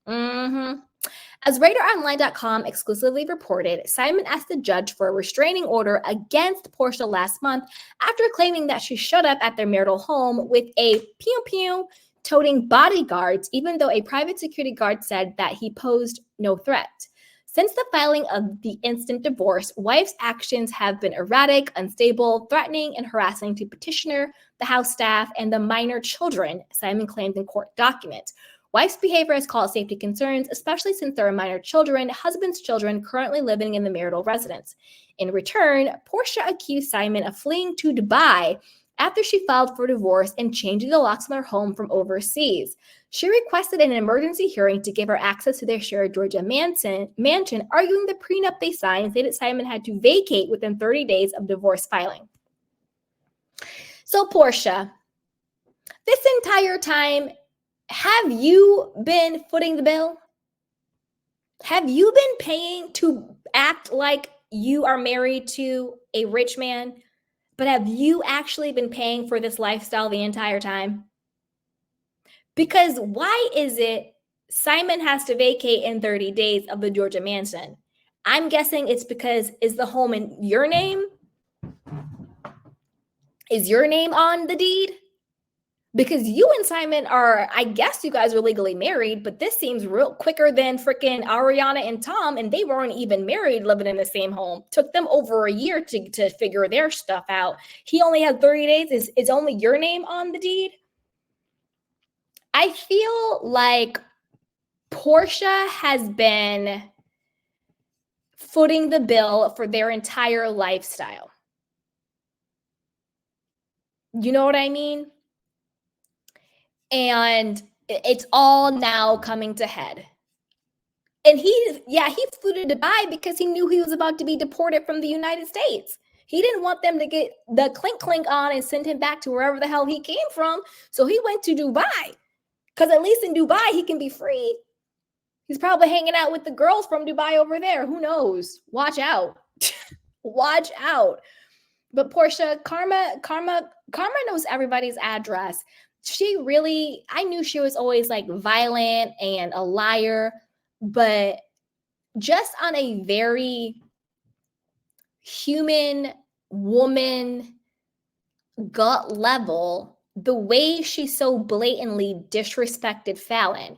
As RadarOnline.com exclusively reported, Simon asked the judge for a restraining order against Porsha last month after claiming that she showed up at their marital home with a pew-pew toting bodyguards, even though a private security guard said that he posed no threat. Since the filing of the instant divorce, wife's actions have been erratic, unstable, threatening, and harassing to petitioner, the house staff, and the minor children, Simon claimed in court documents. Wife's behavior has caused safety concerns, especially since there are minor children, husband's children currently living in the marital residence. In return, Porsha accused Simon of fleeing to Dubai after she filed for divorce and changing the locks on their home from overseas. She requested an emergency hearing to give her access to their shared Georgia mansion, arguing the prenup they signed stated Simon had to vacate within 30 days of divorce filing. So, Porsha, this entire time, have you been footing the bill? Have you been paying to act like you are married to a rich man? But have you actually been paying for this lifestyle the entire time? Because why is it Simon has to vacate in 30 days of the Georgia mansion? I'm guessing it's because is the home in your name? Is your name on the deed? Because you and Simon are, I guess you guys are legally married, but this seems real quicker than freaking Ariana and Tom, and they weren't even married living in the same home. Took them over a year to figure their stuff out. He only had 30 days. Is only your name on the deed? I feel like Porsha has been footing the bill for their entire lifestyle. You know what I mean? And it's all now coming to head. And he flew to Dubai because he knew he was about to be deported from the United States. He didn't want them to get the clink on and send him back to wherever the hell he came from. So he went to Dubai because at least in Dubai, he can be free. He's probably hanging out with the girls from Dubai over there. Who knows? Watch out. Watch out. But Porsha, Karma knows everybody's address. I knew she was always like violent and a liar, but just on a very human woman gut level, the way she so blatantly disrespected Fallon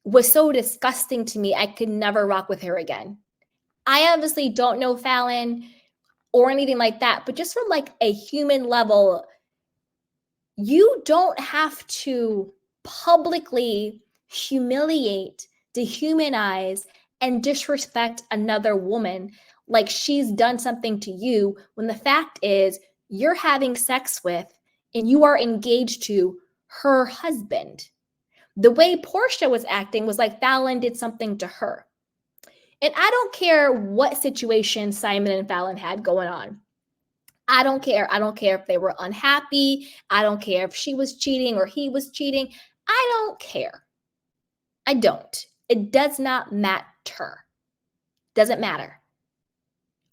was so disgusting to me. I could never rock with her again. I obviously don't know Fallon or anything like that, but just from like a human level, you don't have to publicly humiliate, dehumanize, and disrespect another woman like she's done something to you, when the fact is you're having sex with and you are engaged to her husband. The way Porsha was acting was like Fallon did something to her. And I don't care what situation Simon and Fallon had going on. I don't care. I don't care if they were unhappy. I don't care if she was cheating or he was cheating. I don't care. I don't. It does not matter. Doesn't matter.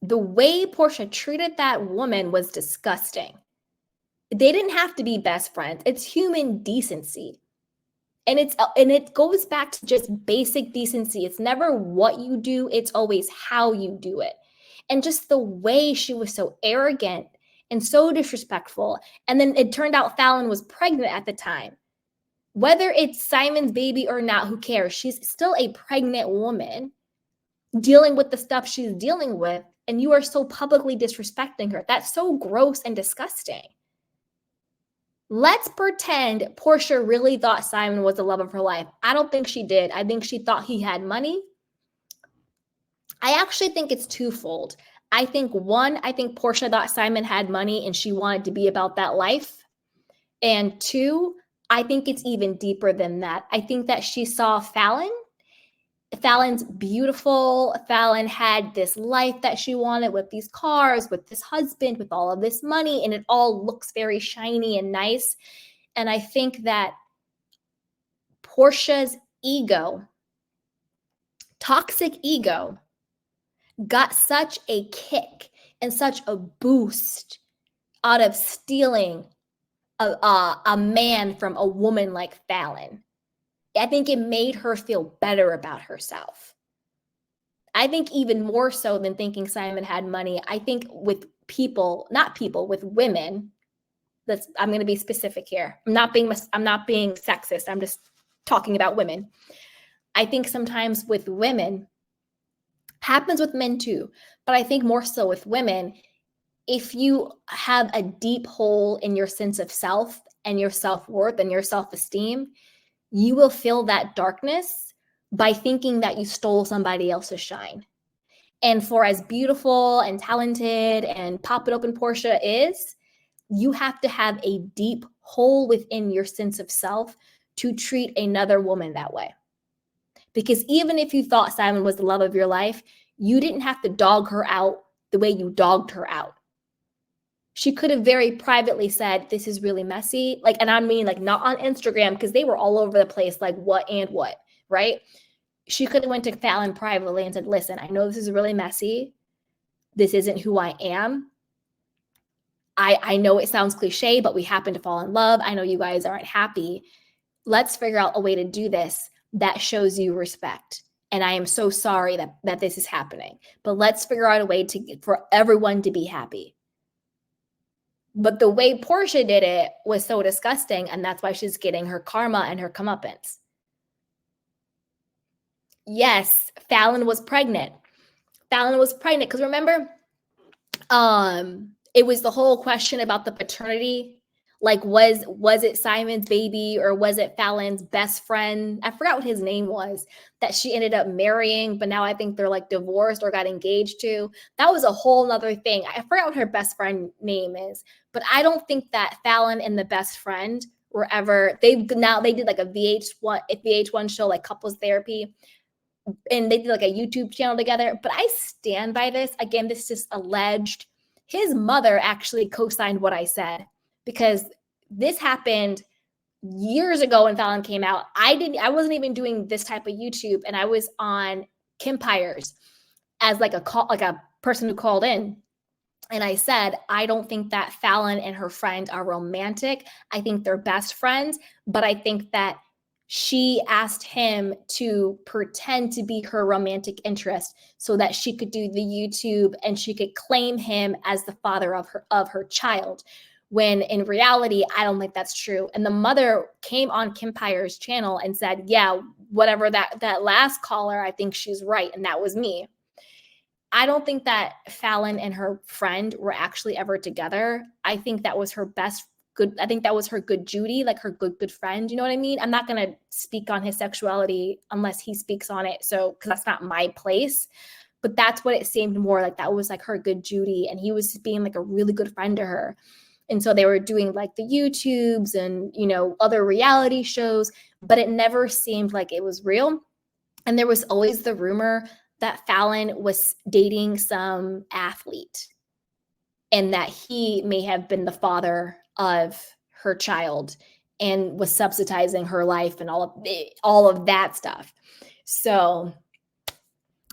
The way Porsha treated that woman was disgusting. They didn't have to be best friends. It's human decency. And it goes back to just basic decency. It's never what you do, it's always how you do it. And just the way she was so arrogant and so disrespectful. And then it turned out Fallon was pregnant at the time. Whether it's Simon's baby or not, who cares? She's still a pregnant woman dealing with the stuff she's dealing with. And you are so publicly disrespecting her. That's so gross and disgusting. Let's pretend Porsha really thought Simon was the love of her life. I don't think she did. I think she thought he had money. I actually think it's twofold. I think Porsha thought Simon had money and she wanted to be about that life. And two, I think it's even deeper than that. I think that she saw Fallon. Fallon's beautiful. Fallon had this life that she wanted with these cars, with this husband, with all of this money, and it all looks very shiny and nice. And I think that Porsha's ego, toxic ego, got such a kick and such a boost out of stealing a man from a woman like Fallon. I think it made her feel better about herself. I think even more so than thinking Simon had money, I think with with women, I'm going to be specific here. I'm not being sexist. I'm just talking about women. I think sometimes with women, happens with men too, but I think more so with women, if you have a deep hole in your sense of self and your self-worth and your self-esteem, you will fill that darkness by thinking that you stole somebody else's shine. And for as beautiful and talented and pop it open Porsha is, you have to have a deep hole within your sense of self to treat another woman that way. Because even if you thought Simon was the love of your life, you didn't have to dog her out the way you dogged her out. She could have very privately said, this is really messy. Like, and I mean, like, not on Instagram, because they were all over the place, like what, right? She could have went to Fallon privately and said, listen, I know this is really messy. This isn't who I am. I know it sounds cliche, but we happen to fall in love. I know you guys aren't happy. Let's figure out a way to do this that shows you respect. And I am so sorry that this is happening. But let's figure out a way for everyone to be happy. But the way Porsha did it was so disgusting, and that's why she's getting her karma and her comeuppance. Yes, Fallon was pregnant. Because remember, it was the whole question about the paternity. Like, was it Simon's baby or was it Fallon's best friend? I forgot what his name was that she ended up marrying, but now I think they're like divorced or got engaged to. That was a whole nother thing. I forgot what her best friend name is, but I don't think that Fallon and the best friend were ever, they did like a VH1 show, like couples therapy, and they did like a YouTube channel together. But I stand by this. Again, this is alleged. His mother actually co-signed what I said, because this happened years ago when Fallon came out. I wasn't even doing this type of YouTube, and I was on Kim Pyers as like a person who called in. And I said, I don't think that Fallon and her friend are romantic. I think they're best friends, but I think that she asked him to pretend to be her romantic interest so that she could do the YouTube and she could claim him as the father of her child. When in reality, I don't think that's true. And the mother came on Kim Pyers' channel and said, yeah, whatever that last caller, I think she's right. And that was me. I don't think that Fallon and her friend were actually ever together. I think that was her good Judy, like her good friend. You know what I mean? I'm not going to speak on his sexuality unless he speaks on it. So, because that's not my place. but that's what it seemed more like. That was like her good Judy, and he was being like a really good friend to her. And so they were doing like the YouTubes and, you know, other reality shows, but it never seemed like it was real. And there was always the rumor that Fallon was dating some athlete and that he may have been the father of her child and was subsidizing her life and all of that stuff. So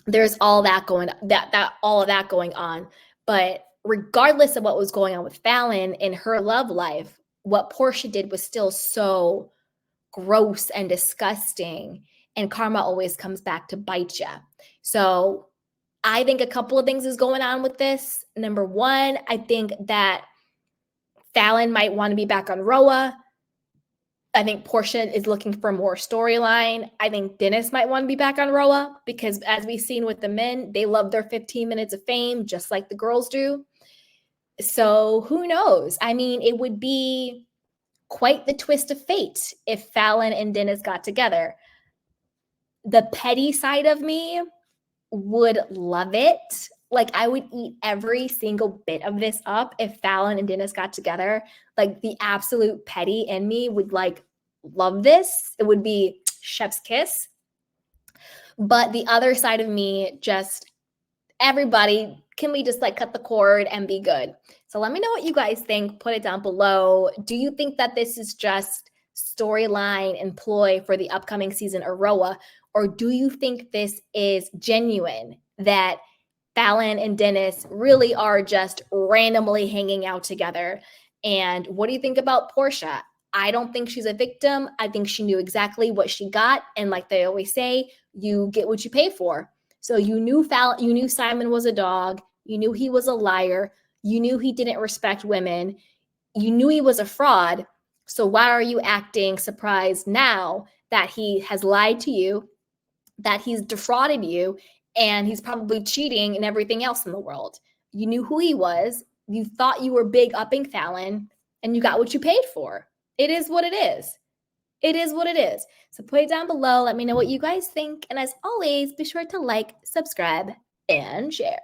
there's all that going on. But regardless of what was going on with Fallon in her love life, what Porsha did was still so gross and disgusting. And karma always comes back to bite you. So I think a couple of things is going on with this. Number one, I think that Fallon might want to be back on Roa. I think Porsha is looking for more storyline. I think Dennis might want to be back on Roa because, as we've seen with the men, they love their 15 minutes of fame just like the girls do. So who knows? I mean, it would be quite the twist of fate if Fallon and Dennis got together. The petty side of me would love it. Like, I would eat every single bit of this up if Fallon and Dennis got together. Like, the absolute petty in me would like love this. It would be chef's kiss. But the other side of me, just everybody, can we just like cut the cord and be good? So let me know what you guys think. Put it down below. Do you think that this is just storyline and ploy for the upcoming season of Roa? Or do you think this is genuine, that Fallon and Dennis really are just randomly hanging out together? And what do you think about Porsha? I don't think she's a victim. I think she knew exactly what she got. And like they always say, you get what you pay for. So you knew Simon was a dog. You knew he was a liar. You knew he didn't respect women. You knew he was a fraud. So why are you acting surprised now that he has lied to you, that he's defrauded you, and he's probably cheating and everything else in the world? You knew who he was. You thought you were big upping Fallon, and you got what you paid for. It is what it is. It is what it is. So put it down below. Let me know what you guys think. And as always, be sure to like, subscribe, and share.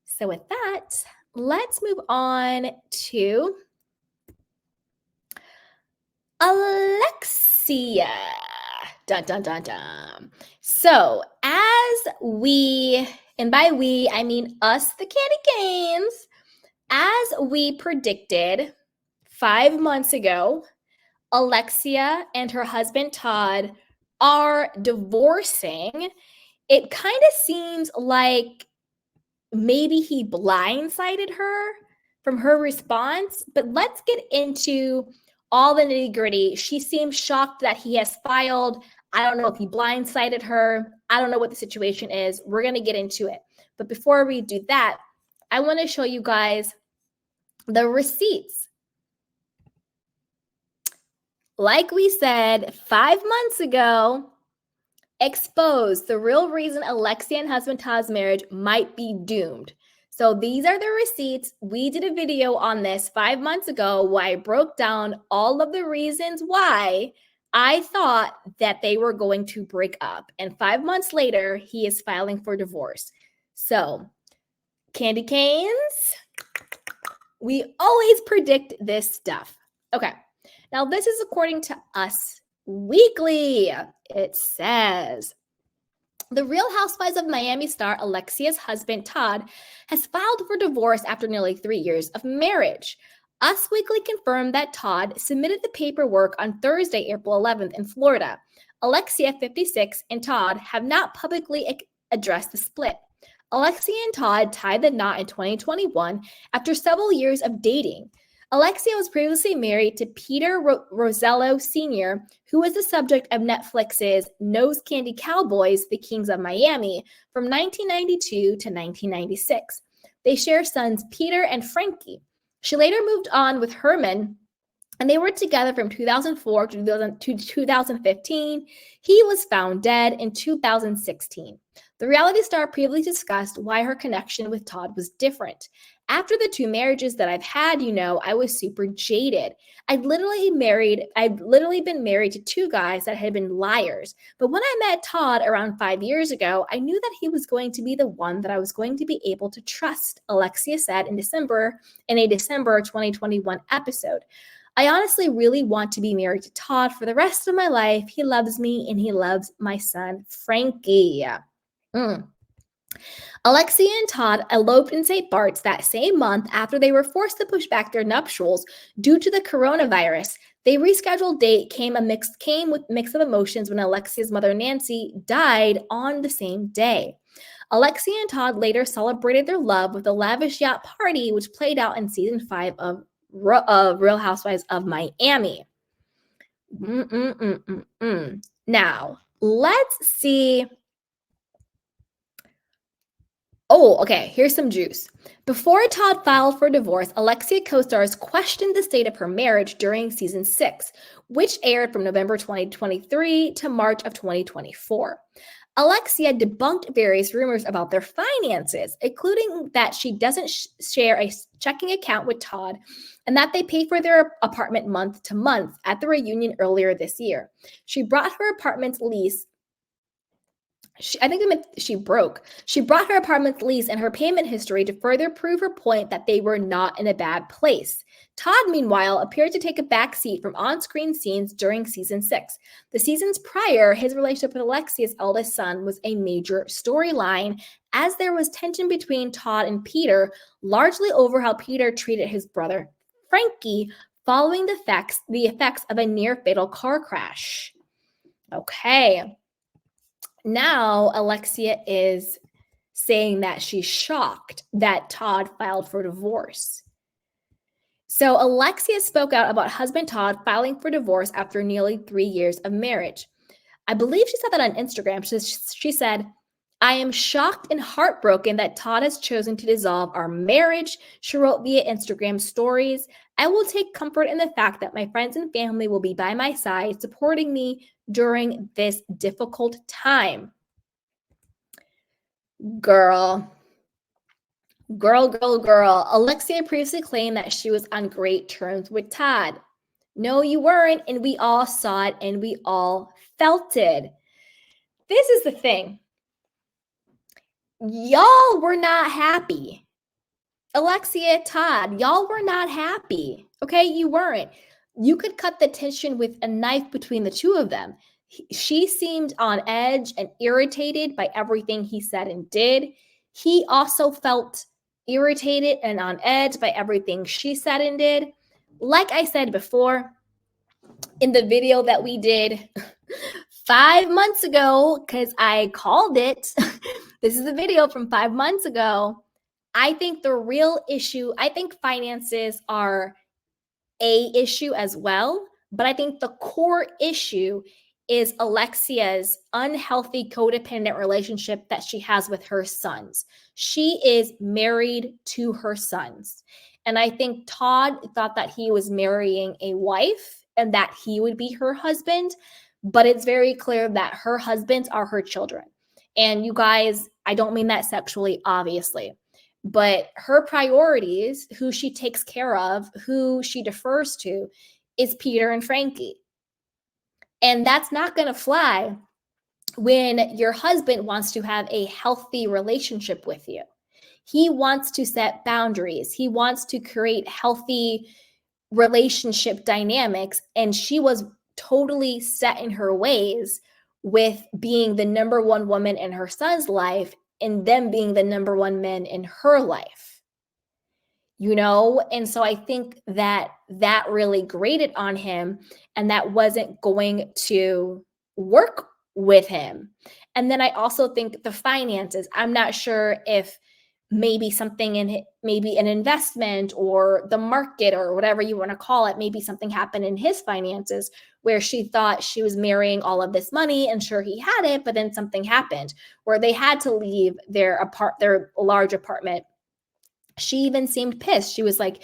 So with that, let's move on to Alexia. Dun, dun, dun, dun. So and by we, I mean us, the Candy Canes, as we predicted 5 months ago, Alexia and her husband Todd are divorcing. It kind of seems like maybe he blindsided her from her response, but let's get into all the nitty-gritty. She seems shocked that he has filed. I don't know if he blindsided her. I don't know what the situation is. We're going to get into it. But before we do that, I want to show you guys the receipts. Like we said 5 months ago, exposed the real reason Alexia and husband Todd's marriage might be doomed. So these are the receipts. We did a video on this 5 months ago where I broke down all of the reasons why I thought that they were going to break up. And 5 months later, he is filing for divorce. So, Candy Canes, we always predict this stuff. Okay. Now, this is according to Us Weekly. It says, the Real Housewives of Miami star Alexia's husband, Todd, has filed for divorce after nearly 3 years of marriage. Us Weekly confirmed that Todd submitted the paperwork on Thursday, April 11th in Florida. Alexia, 56, and Todd have not publicly addressed the split. Alexia and Todd tied the knot in 2021 after several years of dating. Alexia was previously married to Peter Rosello Sr., who was the subject of Netflix's Nose Candy Cowboys, The Kings of Miami, from 1992 to 1996. They share sons Peter and Frankie. She later moved on with Herman and they were together from 2004 to 2015. He was found dead in 2016. The reality star previously discussed why her connection with Todd was different. After the 2 marriages that I've had, I was super jaded. I'd literally been married to 2 guys that had been liars. But when I met Todd around 5 years ago, I knew that he was going to be the one that I was going to be able to trust, Alexia said in a December 2021 episode. I honestly really want to be married to Todd for the rest of my life. He loves me and he loves my son, Frankie. Alexia and Todd eloped in St. Bart's that same month after they were forced to push back their nuptials due to the coronavirus. Their rescheduled date came with mix of emotions when Alexia's mother, Nancy, died on the same day. Alexia and Todd later celebrated their love with a lavish yacht party, which played out in season 5 of Real Housewives of Miami. Now, let's see. Oh, okay, here's some juice. Before Todd filed for divorce, Alexia co-stars questioned the state of her marriage during season 6, which aired from November 2023 to March of 2024. Alexia debunked various rumors about their finances, including that she doesn't share a checking account with Todd and that they pay for their apartment month to month at the reunion earlier this year. She brought her apartment's lease She brought her apartment's lease and her payment history to further prove her point that they were not in a bad place. Todd, meanwhile, appeared to take a backseat from on-screen scenes during season 6. The seasons prior, his relationship with Alexia's eldest son was a major storyline, as there was tension between Todd and Peter, largely over how Peter treated his brother, Frankie, following the effects of a near-fatal car crash. Okay. Now, Alexia is saying that she's shocked that Todd filed for divorce. So Alexia spoke out about husband Todd filing for divorce after nearly 3 years of marriage. I believe she said that on Instagram. She said, "I am shocked and heartbroken that Todd has chosen to dissolve our marriage," she wrote via Instagram stories. "I will take comfort in the fact that my friends and family will be by my side, supporting me during this difficult time." Girl. Alexia previously claimed that she was on great terms with Todd. No, you weren't, and we all saw it and we all felt it. This is the thing. Y'all were not happy. Alexia, Todd, y'all were not happy. Okay, you weren't. You could cut the tension with a knife between the two of them. She seemed on edge and irritated by everything he said and did. He also felt irritated and on edge by everything she said and did. Like I said before, in the video that we did 5 months ago, because I called it, this is the video from 5 months ago. I think the real issue, I think finances are a issue as well, but I think the core issue is Alexia's unhealthy codependent relationship that she has with her sons. She is married to her sons. And I think Todd thought that he was marrying a wife and that he would be her husband, but it's very clear that her husbands are her children. And you guys, I don't mean that sexually, obviously, but her priorities, who she takes care of, who she defers to, is Peter and Frankie. And that's not going to fly when your husband wants to have a healthy relationship with you. He wants to set boundaries. He wants to create healthy relationship dynamics. And she was totally set in her ways with being the number one woman in her son's life and them being the number one men in her life. And so I think that really grated on him, and that wasn't going to work with him. And then I also think the finances, I'm not sure if maybe maybe an investment or the market or whatever you want to call it, maybe something happened in his finances where she thought she was marrying all of this money, and sure, he had it, but then something happened where they had to leave their large apartment She even seemed pissed. She was like,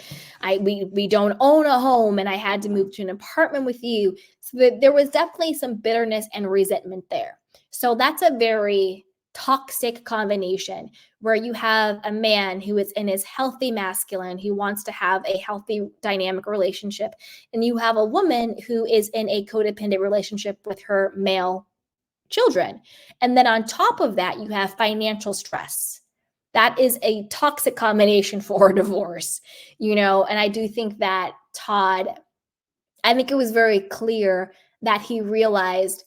we don't own a home and I had to move to an apartment with you. So there was definitely some bitterness and resentment there. So that's a very toxic combination where you have a man who is in his healthy masculine, who wants to have a healthy dynamic relationship, and you have a woman who is in a codependent relationship with her male children. And then on top of that, you have financial stress. That is a toxic combination for a divorce, and I do think that Todd, I think it was very clear that he realized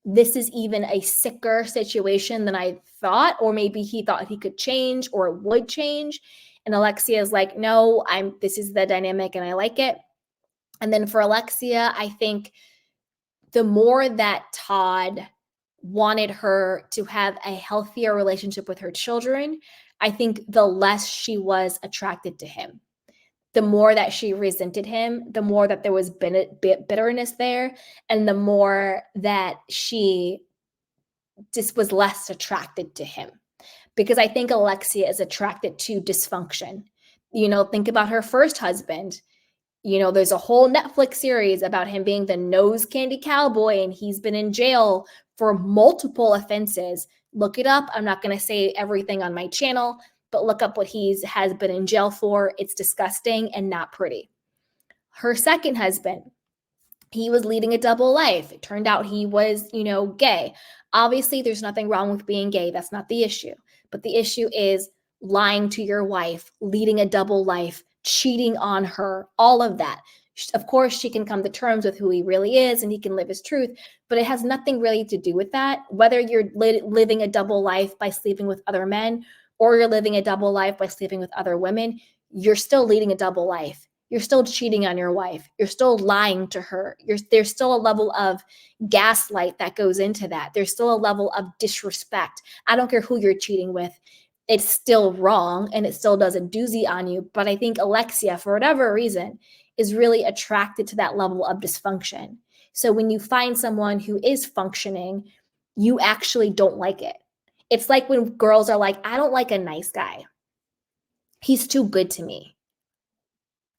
this is even a sicker situation than I thought, or maybe he thought he could change or would change. And Alexia is like, no, this is the dynamic and I like it. And then for Alexia, I think the more that Todd wanted her to have a healthier relationship with her children, I think the less she was attracted to him. The more that she resented him, the more that there was bitterness there, and the more that she just was less attracted to him. Because I think Alexia is attracted to dysfunction. Think about her first husband. There's a whole Netflix series about him being the nose candy cowboy, and he's been in jail for multiple offenses. Look it up. I'm not going to say everything on my channel, but look up what has been in jail for. It's disgusting and not pretty. Her second husband, he was leading a double life. It turned out he was, gay. Obviously, there's nothing wrong with being gay. That's not the issue. But the issue is lying to your wife, leading a double life, cheating on her, all of that. Of course, she can come to terms with who he really is and he can live his truth, but it has nothing really to do with that. Whether you're living a double life by sleeping with other men or you're living a double life by sleeping with other women, you're still leading a double life. You're still cheating on your wife. You're still lying to her. There's still a level of gaslight that goes into that. There's still a level of disrespect. I don't care who you're cheating with. It's still wrong and it still does a doozy on you. But I think Alexia, for whatever reason, is really attracted to that level of dysfunction. So when you find someone who is functioning, you actually don't like it. It's like when girls are like, I don't like a nice guy. He's too good to me.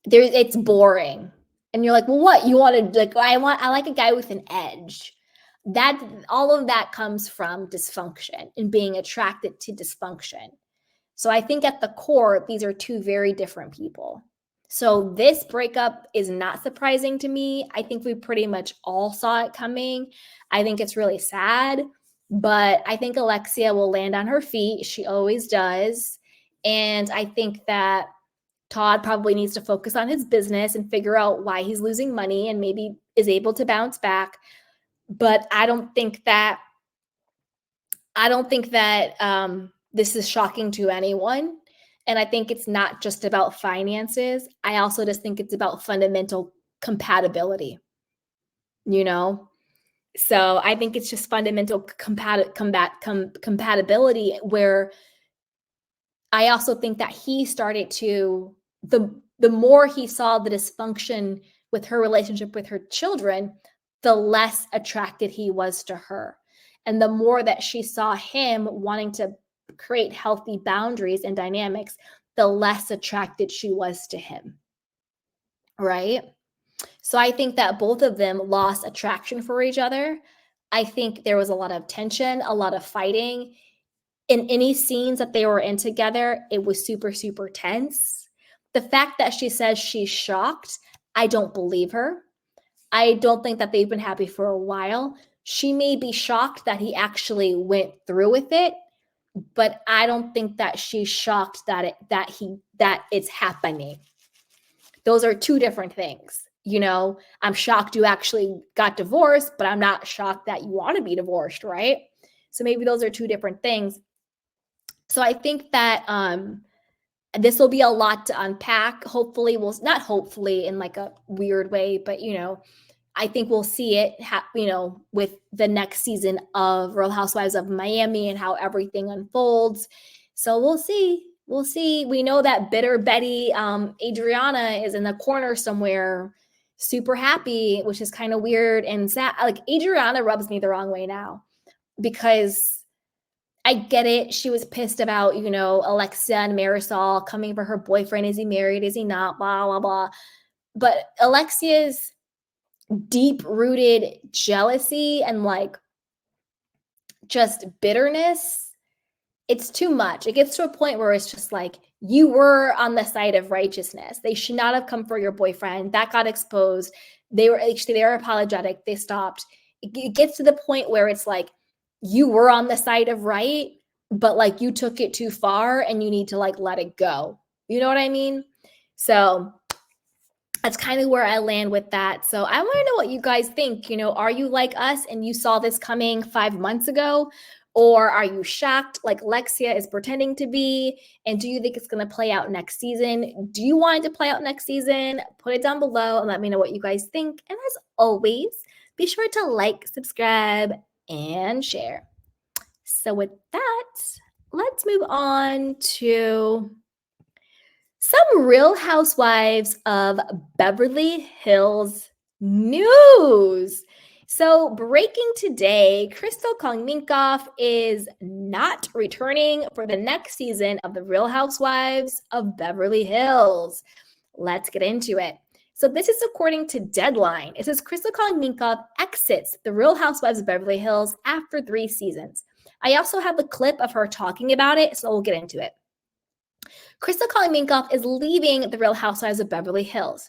It's boring. And you're like, well, what? You want to, like, I like a guy with an edge. That all of that comes from dysfunction and being attracted to dysfunction. So I think at the core, these are two very different people. So this breakup is not surprising to me. I think we pretty much all saw it coming. I think it's really sad, but I think Alexia will land on her feet. She always does. And I think that Todd probably needs to focus on his business and figure out why he's losing money and maybe is able to bounce back. But I don't think that this is shocking to anyone. And I think it's not just about finances. I also just think it's about fundamental compatibility, So I think it's just fundamental compatibility where I also think that he started to, the more he saw the dysfunction with her relationship with her children, the less attracted he was to her. And the more that she saw him wanting to create healthy boundaries and dynamics, the less attracted she was to him. Right? So I think that both of them lost attraction for each other. I think there was a lot of tension, a lot of fighting. In any scenes that they were in together, it was super, super tense. The fact that she says she's shocked, I don't believe her. I don't think that they've been happy for a while. She may be shocked that he actually went through with it, but I don't think that she's shocked that it's happening. Those are two different things. I'm shocked you actually got divorced, but I'm not shocked that you want to be divorced, right? So maybe those are two different things. So I think that this will be a lot to unpack. Hopefully, not hopefully in like a weird way, but I think we'll see it, with the next season of Real Housewives of Miami and how everything unfolds. So we'll see. We'll see. We know that bitter Betty, Adriana, is in the corner somewhere, super happy, which is kind of weird and sad. Like Adriana rubs me the wrong way now because I get it. She was pissed about, Alexia and Marisol coming for her boyfriend. Is he married? Is he not? Blah, blah, blah. But Alexia's deep-rooted jealousy and just bitterness, it's too much. It gets to a point where it's just you were on the side of righteousness. They should not have come for your boyfriend. That got exposed. They were apologetic. They stopped. It gets to the point where it's you were on the side of right, but you took it too far and you need to let it go. You know what I mean? So that's kind of where I land with that. So I want to know what you guys think. Are you like us and you saw this coming 5 months ago? Or are you shocked like Alexia is pretending to be? And do you think it's going to play out next season? Do you want it to play out next season? Put it down below and let me know what you guys think. And as always, be sure to like, subscribe, and share. So with that, let's move on to some Real Housewives of Beverly Hills news. So breaking today, Crystal Kongminkoff is not returning for the next season of the Real Housewives of Beverly Hills. Let's get into it. So this is according to Deadline. It says Crystal Kongminkoff exits the Real Housewives of Beverly Hills after 3 seasons. I also have a clip of her talking about it, so we'll get into it. Crystal Kongminkoff is leaving the Real Housewives of Beverly Hills.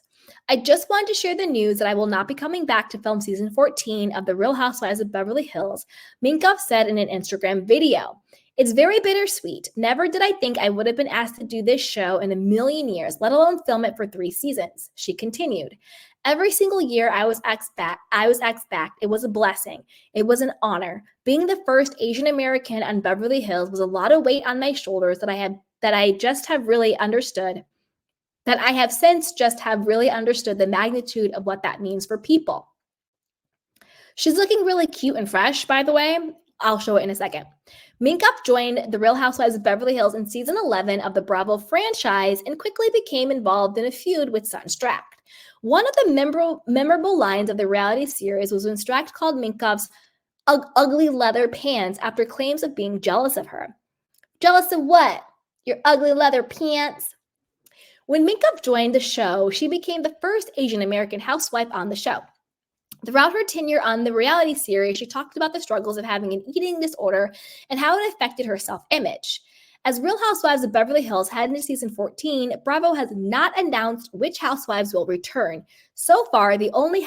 I just wanted to share the news that I will not be coming back to film season 14 of the Real Housewives of Beverly Hills, Minkoff said in an Instagram video. It's very bittersweet. Never did I think I would have been asked to do this show in a million years, let alone film it for 3 seasons, she continued. Every single year I was asked back. It was a blessing. It was an honor. Being the first Asian American on Beverly Hills was a lot of weight on my shoulders that I have since just have really understood the magnitude of what that means for people. She's looking really cute and fresh, by the way. I'll show it in a second. Minkoff joined the Real Housewives of Beverly Hills in season 11 of the Bravo franchise and quickly became involved in a feud with Sutton Strack. One of the memorable lines of the reality series was when Strack called Minkoff's ugly leather pants after claims of being jealous of her. Jealous of what? Your ugly leather pants? When Minkoff joined the show, she became the first Asian American housewife on the show. Throughout her tenure on the reality series, she talked about the struggles of having an eating disorder and how it affected her self-image. As Real Housewives of Beverly Hills head into season 14, Bravo has not announced which housewives will return. So far, the only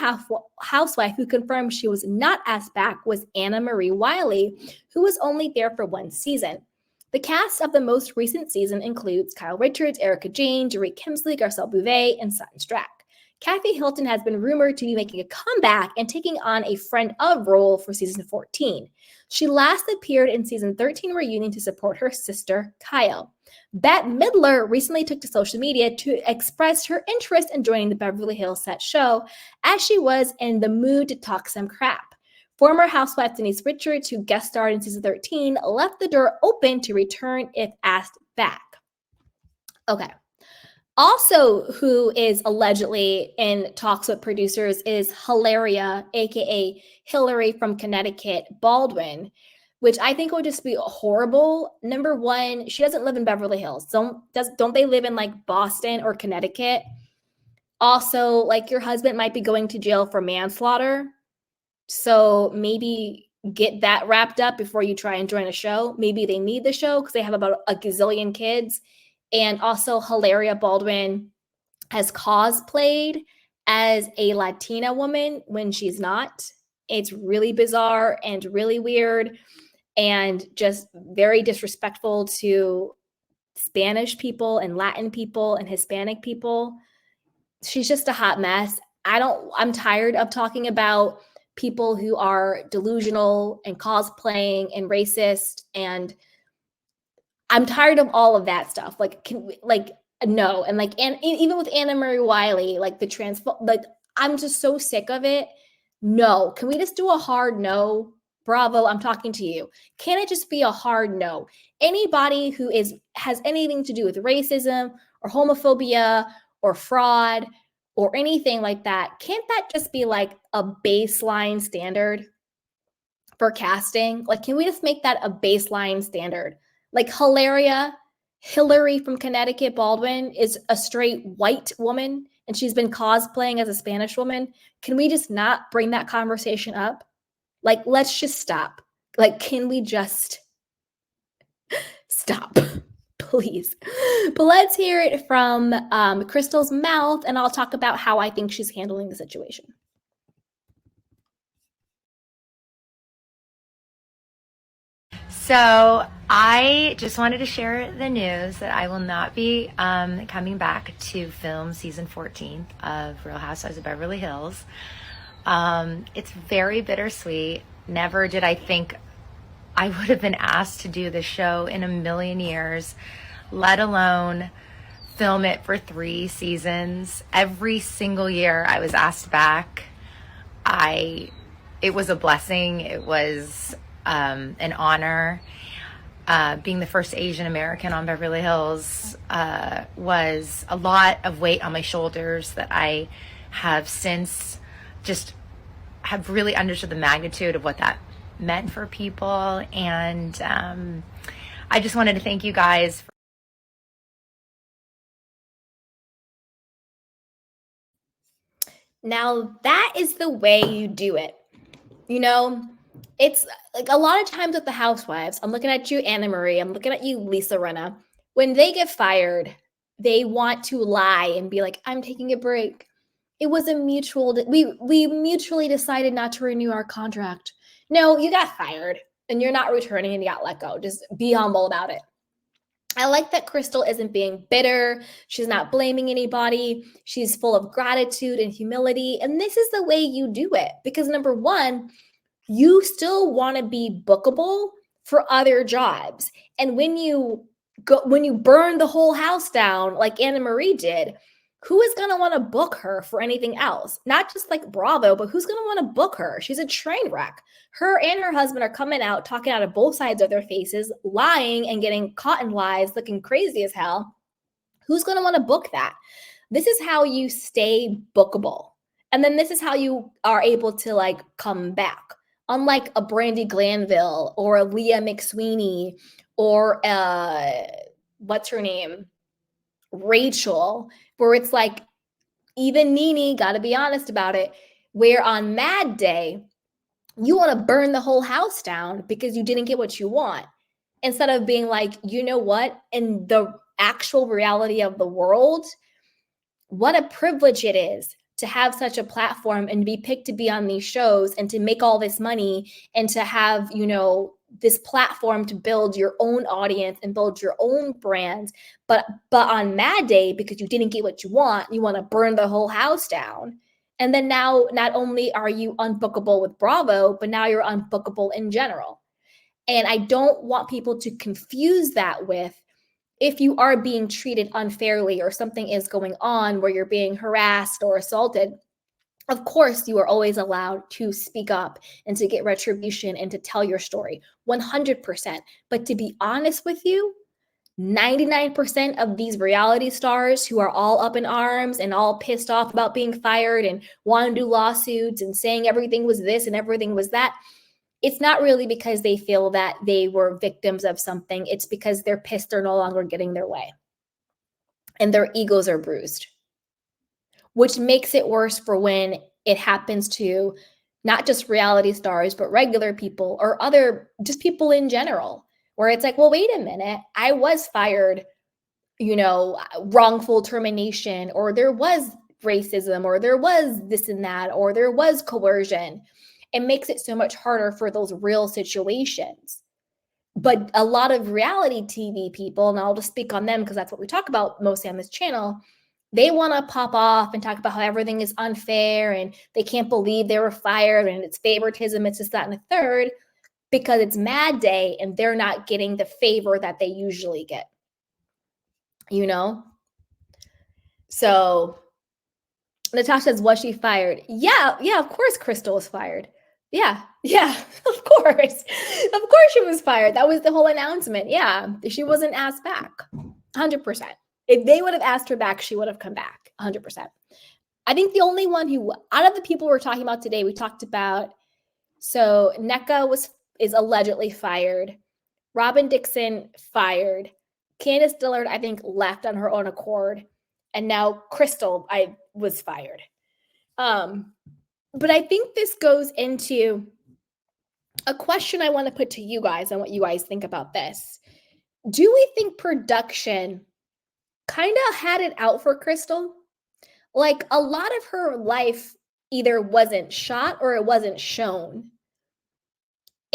housewife who confirmed she was not asked back was Anna Marie Wiley, who was only there for 1 season. The cast of the most recent season includes Kyle Richards, Erica Jane, Dorit Kemsley, Garcelle Bouvet, and Sutton Strack. Kathy Hilton has been rumored to be making a comeback and taking on a friend of role for season 14. She last appeared in season 13 reunion to support her sister, Kyle. Bette Midler recently took to social media to express her interest in joining the Beverly Hills set show, as she was in the mood to talk some crap. Former housewife Denise Richards, who guest starred in season 13, left the door open to return if asked back. Okay. Also, who is allegedly in talks with producers is Hilaria, aka Hillary from Connecticut, Baldwin, which I think would just be horrible. Number one, she doesn't live in Beverly Hills. Don't they live in Boston or Connecticut? Also, your husband might be going to jail for manslaughter. So maybe get that wrapped up before you try and join a show. Maybe they need the show because they have about a gazillion kids. And also Hilaria Baldwin has cosplayed as a Latina woman when she's not. It's really bizarre and really weird and just very disrespectful to Spanish people and Latin people and Hispanic people. She's just a hot mess. I'm tired of talking about people who are delusional and cosplaying and racist, and I'm tired of all of that stuff. No. And even with Anna Marie Wiley, I'm just so sick of it. No. Can we just do a hard no? Bravo, I'm talking to you. Can it just be a hard no? Anybody who has anything to do with racism or homophobia or fraud or anything like that, can't that just be a baseline standard for casting. Like, can we just make that a baseline standard? Like Hillary from Connecticut, Baldwin, is a straight white woman, and she's been cosplaying as a Spanish woman. Can we just not bring that conversation up? Like, let's just stop. Like, can we just stop? Please. But let's hear it from Crystal's mouth, and I'll talk about how I think she's handling the situation. So I just wanted to share the news that I will not be coming back to film season 14 of Real Housewives of Beverly Hills. It's very bittersweet. Never did I think I would have been asked to do the show in a million years, let alone film it for 3 seasons. Every single year I was asked back. It was a blessing. It was an honor. Being the first Asian American on Beverly Hills was a lot of weight on my shoulders that I have since just have really understood the magnitude of what that meant for people. And I just wanted to thank you guys. Now, that is the way you do it. You know, it's like a lot of times with the housewives, I'm looking at you, Anna Marie, I'm looking at you, Lisa Rinna. When they get fired, they want to lie and be like, I'm taking a break. It was a mutual, we mutually decided not to renew our contract. No, you got fired and you're not returning and you got let go. Just be humble about it. I like that Crystal isn't being bitter. She's not blaming anybody. She's full of gratitude and humility. And this is the way you do it. Because number one, you still want to be bookable for other jobs. And when you burn the whole house down like Anna Marie did, who is going to want to book her for anything else? Not just like Bravo, but who's going to want to book her? She's a train wreck. Her and her husband are coming out, talking out of both sides of their faces, lying and getting caught in lies, looking crazy as hell. Who's going to want to book that? This is how you stay bookable. And then this is how you are able to like come back. Unlike a Brandi Glanville or a Leah McSweeney or what's her name? Rachel, where it's like, even Nene, got to be honest about it, where on Mad Day, you want to burn the whole house down because you didn't get what you want. Instead of being like, you know what, in the actual reality of the world, what a privilege it is to have such a platform and be picked to be on these shows and to make all this money and to have, you know, this platform to build your own audience and build your own brand. But on Mad Day, because you didn't get what you want to burn the whole house down. And then now not only are you unbookable with Bravo, but now you're unbookable in general. And I don't want people to confuse that with, if you are being treated unfairly or something is going on where you're being harassed or assaulted, of course, you are always allowed to speak up and to get retribution and to tell your story, 100%. But to be honest with you, 99% of these reality stars who are all up in arms and all pissed off about being fired and want to do lawsuits and saying everything was this and everything was that, it's not really because they feel that they were victims of something. It's because they're pissed they're no longer getting their way and their egos are bruised, which makes it worse for when it happens to not just reality stars, but regular people or other just people in general, where it's like, well, wait a minute, I was fired, you know, wrongful termination, or there was racism, or there was this and that, or there was coercion. It makes it so much harder for those real situations. But a lot of reality TV people, and I'll just speak on them because that's what we talk about mostly on this channel, they want to pop off and talk about how everything is unfair and they can't believe they were fired and it's favoritism, it's just that and the third, because it's Mad Day and they're not getting the favor that they usually get, you know? So Natasha says, was she fired? Yeah, of course Crystal was fired. Yeah, of course. Of course she was fired. That was the whole announcement. Yeah, she wasn't asked back, 100%. If they would have asked her back, she would have come back, 100%. I think the only one who, out of the people we're talking about today, we talked about So Nneka is allegedly fired. Robyn Dixon fired. Candiace Dillard, I think, left on her own accord. And now Crystal, was fired. But I think this goes into a question I want to put to you guys and what you guys think about this. Do we think production kind of had it out for Crystal? Like, a lot of her life either wasn't shot or it wasn't shown.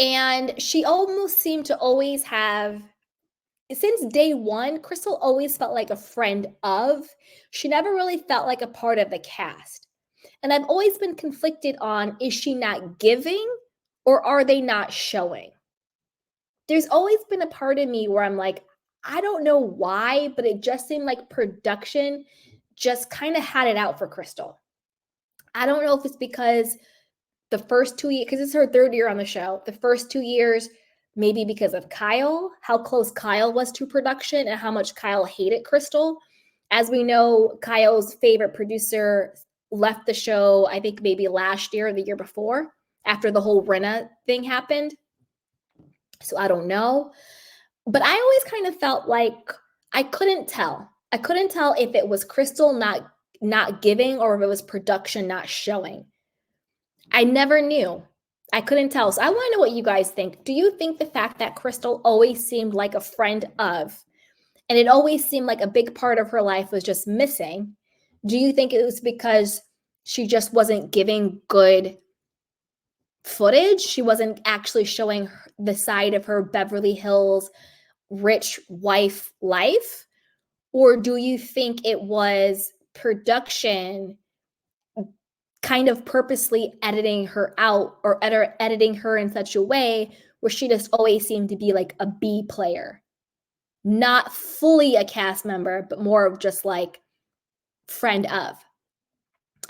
And she almost seemed to always have, since day one, Crystal always felt like a friend of. She never really felt like a part of the cast. And I've always been conflicted on, is she not giving or are they not showing? There's always been a part of me where I'm like, I don't know why, but it just seemed like production just kind of had it out for Crystal. I don't know if it's because the first 2 years, because it's her third year on the show, the first 2 years, maybe because of Kyle, how close Kyle was to production and how much Kyle hated Crystal. As we know, Kyle's favorite producer left the show, I think maybe last year or the year before, after the whole Rinna thing happened. So I don't know. But I always kind of felt like I couldn't tell. I couldn't tell if it was Crystal not giving or if it was production not showing. I never knew. I couldn't tell. So I want to know what you guys think. Do you think the fact that Crystal always seemed like a friend of, and it always seemed like a big part of her life was just missing, do you think it was because she just wasn't giving good footage? She wasn't actually showing the side of her Beverly Hills rich wife life? Or do you think it was production kind of purposely editing her out or editing her in such a way where she just always seemed to be like a B player, not fully a cast member, but more of just like friend of?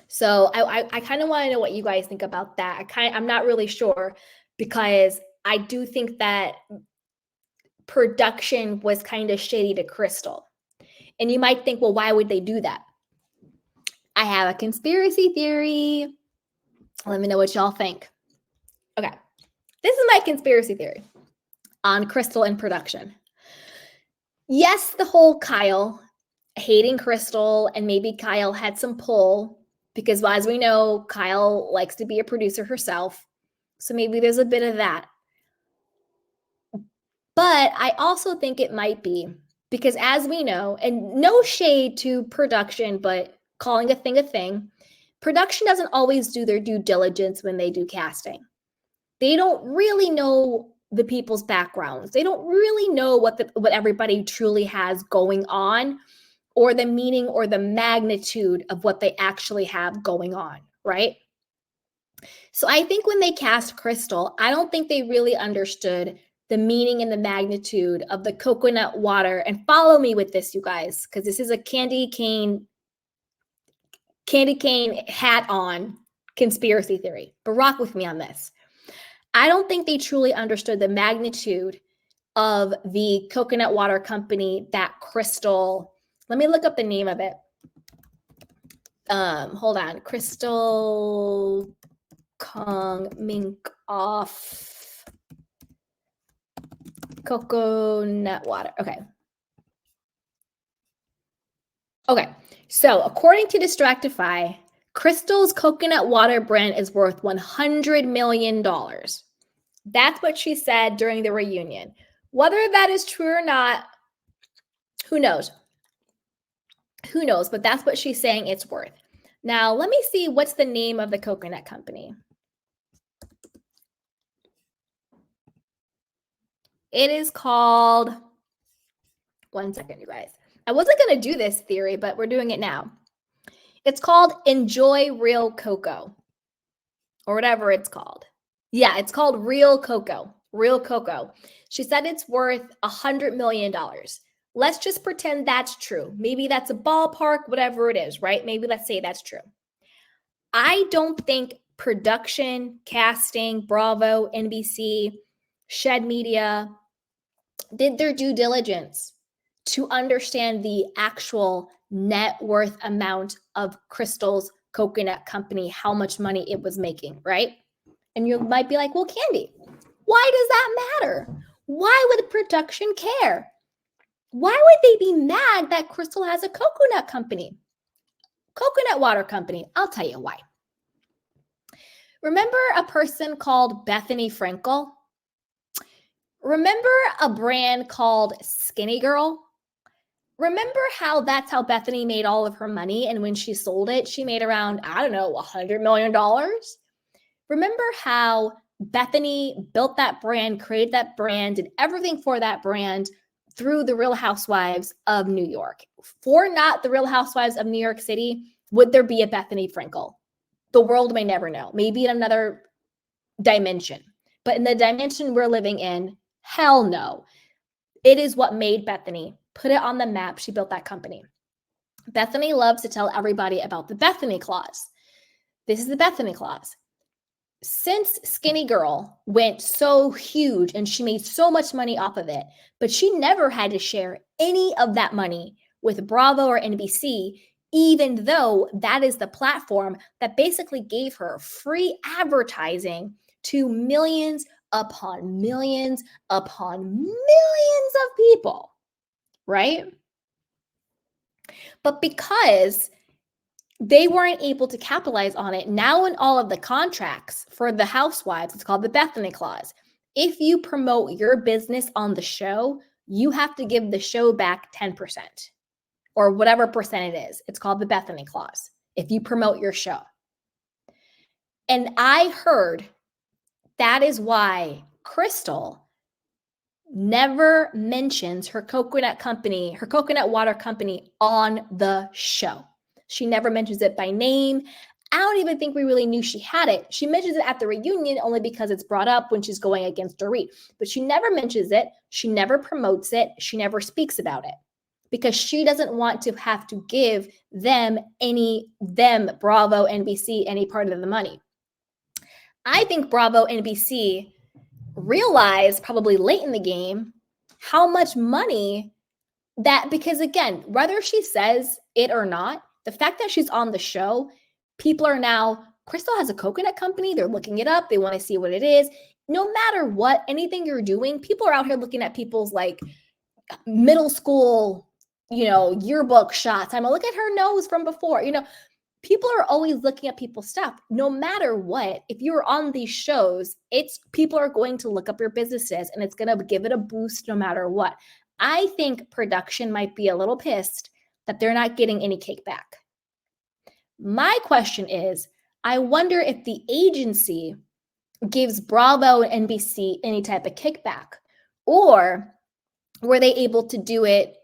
So I kind of want to know what you guys think about that. I'm not really sure, because I do think that production was kind of shady to Crystal. And you might think, well, why would they do that? I have a conspiracy theory. Let me know what y'all think. Okay. This is my conspiracy theory on Crystal and production. Yes, the whole Kyle hating Crystal, and maybe Kyle had some pull because, as we know, Kyle likes to be a producer herself. So maybe there's a bit of that. But I also think it might be because, as we know, and no shade to production, but calling a thing, production doesn't always do their due diligence when they do casting. They don't really know the people's backgrounds. They don't really know what everybody truly has going on, or the meaning or the magnitude of what they actually have going on, right? So I think when they cast Crystal, I don't think they really understood the meaning and the magnitude of the coconut water. And follow me with this, you guys, because this is a candy cane hat on conspiracy theory. But rock with me on this. I don't think they truly understood the magnitude of the coconut water company that Crystal, let me look up the name of it. Hold on. Crystal Kong Mink Off coconut water. Okay. So according to Distractify, Crystal's coconut water brand is worth $100 million. That's what she said during the reunion. Whether that is true or not, who knows? Who knows? But that's what she's saying it's worth. Now, let me see what's the name of the coconut company. It is called, one second, you guys. I wasn't going to do this theory, but we're doing it now. It's called Enjoy Real Cocoa, or whatever it's called. Yeah, it's called Real Cocoa. Real Cocoa. She said it's worth $100 million. Let's just pretend that's true. Maybe that's a ballpark, whatever it is, right? Maybe let's say that's true. I don't think production, casting, Bravo, NBC, Shed Media did their due diligence to understand the actual net worth amount of Crystal's coconut company, how much money it was making, right? And you might be like, well, Candy, why does that matter? Why would production care? Why would they be mad that Crystal has a coconut water company? I'll tell you why. Remember a person called Bethany Frankel? Remember a brand called Skinny Girl? Remember how that's how Bethany made all of her money? And when she sold it, she made around, I don't know, $100 million. Remember how Bethany built that brand, created that brand, did everything for that brand through the Real Housewives of New York. For not the Real Housewives of New York City, would there be a Bethany Frankel? The world may never know. Maybe in another dimension. But in the dimension we're living in, hell no. It is what made Bethany, put it on the map. She built that company. Bethany loves to tell everybody about the Bethany Clause. This is the Bethany Clause. Since Skinny Girl went so huge and she made so much money off of it, but she never had to share any of that money with Bravo or NBC, even though that is the platform that basically gave her free advertising to millions upon millions upon millions of people, right? But because they weren't able to capitalize on it, now in all of the contracts for the housewives, it's called the Bethany Clause. If you promote your business on the show, you have to give the show back 10% or whatever percent it is. It's called the Bethany Clause if you promote your show. And I heard that is why Crystal never mentions her coconut water company on the show. She never mentions it by name. I don't even think we really knew she had it. She mentions it at the reunion only because it's brought up when she's going against Dorit. But she never mentions it. She never promotes it. She never speaks about it because she doesn't want to have to give them, Bravo, NBC, any part of the money. I think Bravo, NBC realized probably late in the game how much money because again, whether she says it or not, the fact that she's on the show, people are now, Crystal has a coconut company. They're looking it up. They want to see what it is. No matter what, anything you're doing, people are out here looking at people's like middle school, yearbook shots. I'm gonna look at her nose from before, people are always looking at people's stuff. No matter what, if you're on these shows, people are going to look up your businesses and it's going to give it a boost no matter what. I think production might be a little pissed that they're not getting any kickback. My question is, I wonder if the agency gives Bravo and NBC any type of kickback, or were they able to do it?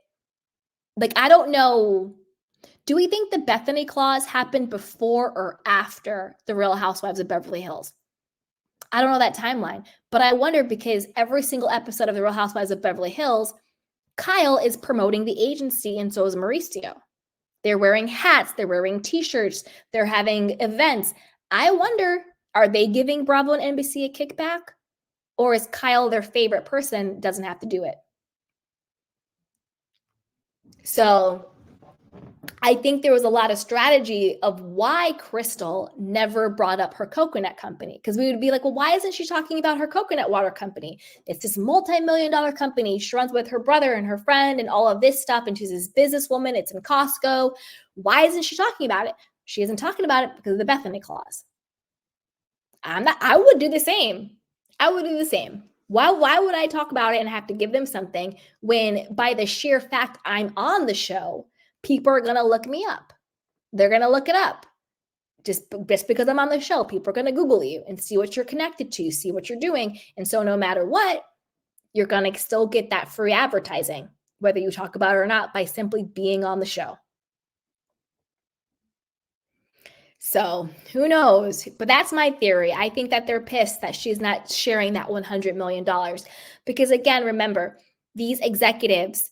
Like, I don't know. Do we think the Bethany Clause happened before or after the Real Housewives of Beverly Hills? I don't know that timeline, but I wonder because every single episode of the Real Housewives of Beverly Hills, Kyle is promoting the agency and so is Mauricio. They're wearing hats, they're wearing t-shirts, they're having events. I wonder, are they giving Bravo and NBC a kickback? Or is Kyle their favorite person, doesn't have to do it? So I think there was a lot of strategy of why Crystal never brought up her coconut company. Because we would be like, well, why isn't she talking about her coconut water company? It's this multi-million-dollar company. She runs with her brother and her friend and all of this stuff. And she's this businesswoman. It's in Costco. Why isn't she talking about it? She isn't talking about it because of the Bethany Clause. I would do the same. Why would I talk about it and have to give them something when by the sheer fact I'm on the show, people are going to look me up. They're going to look it up. Just because I'm on the show, people are going to Google you and see what you're connected to, see what you're doing. And so no matter what, you're going to still get that free advertising, whether you talk about it or not, by simply being on the show. So who knows? But that's my theory. I think that they're pissed that she's not sharing that $100 million. Because again, remember, these executives,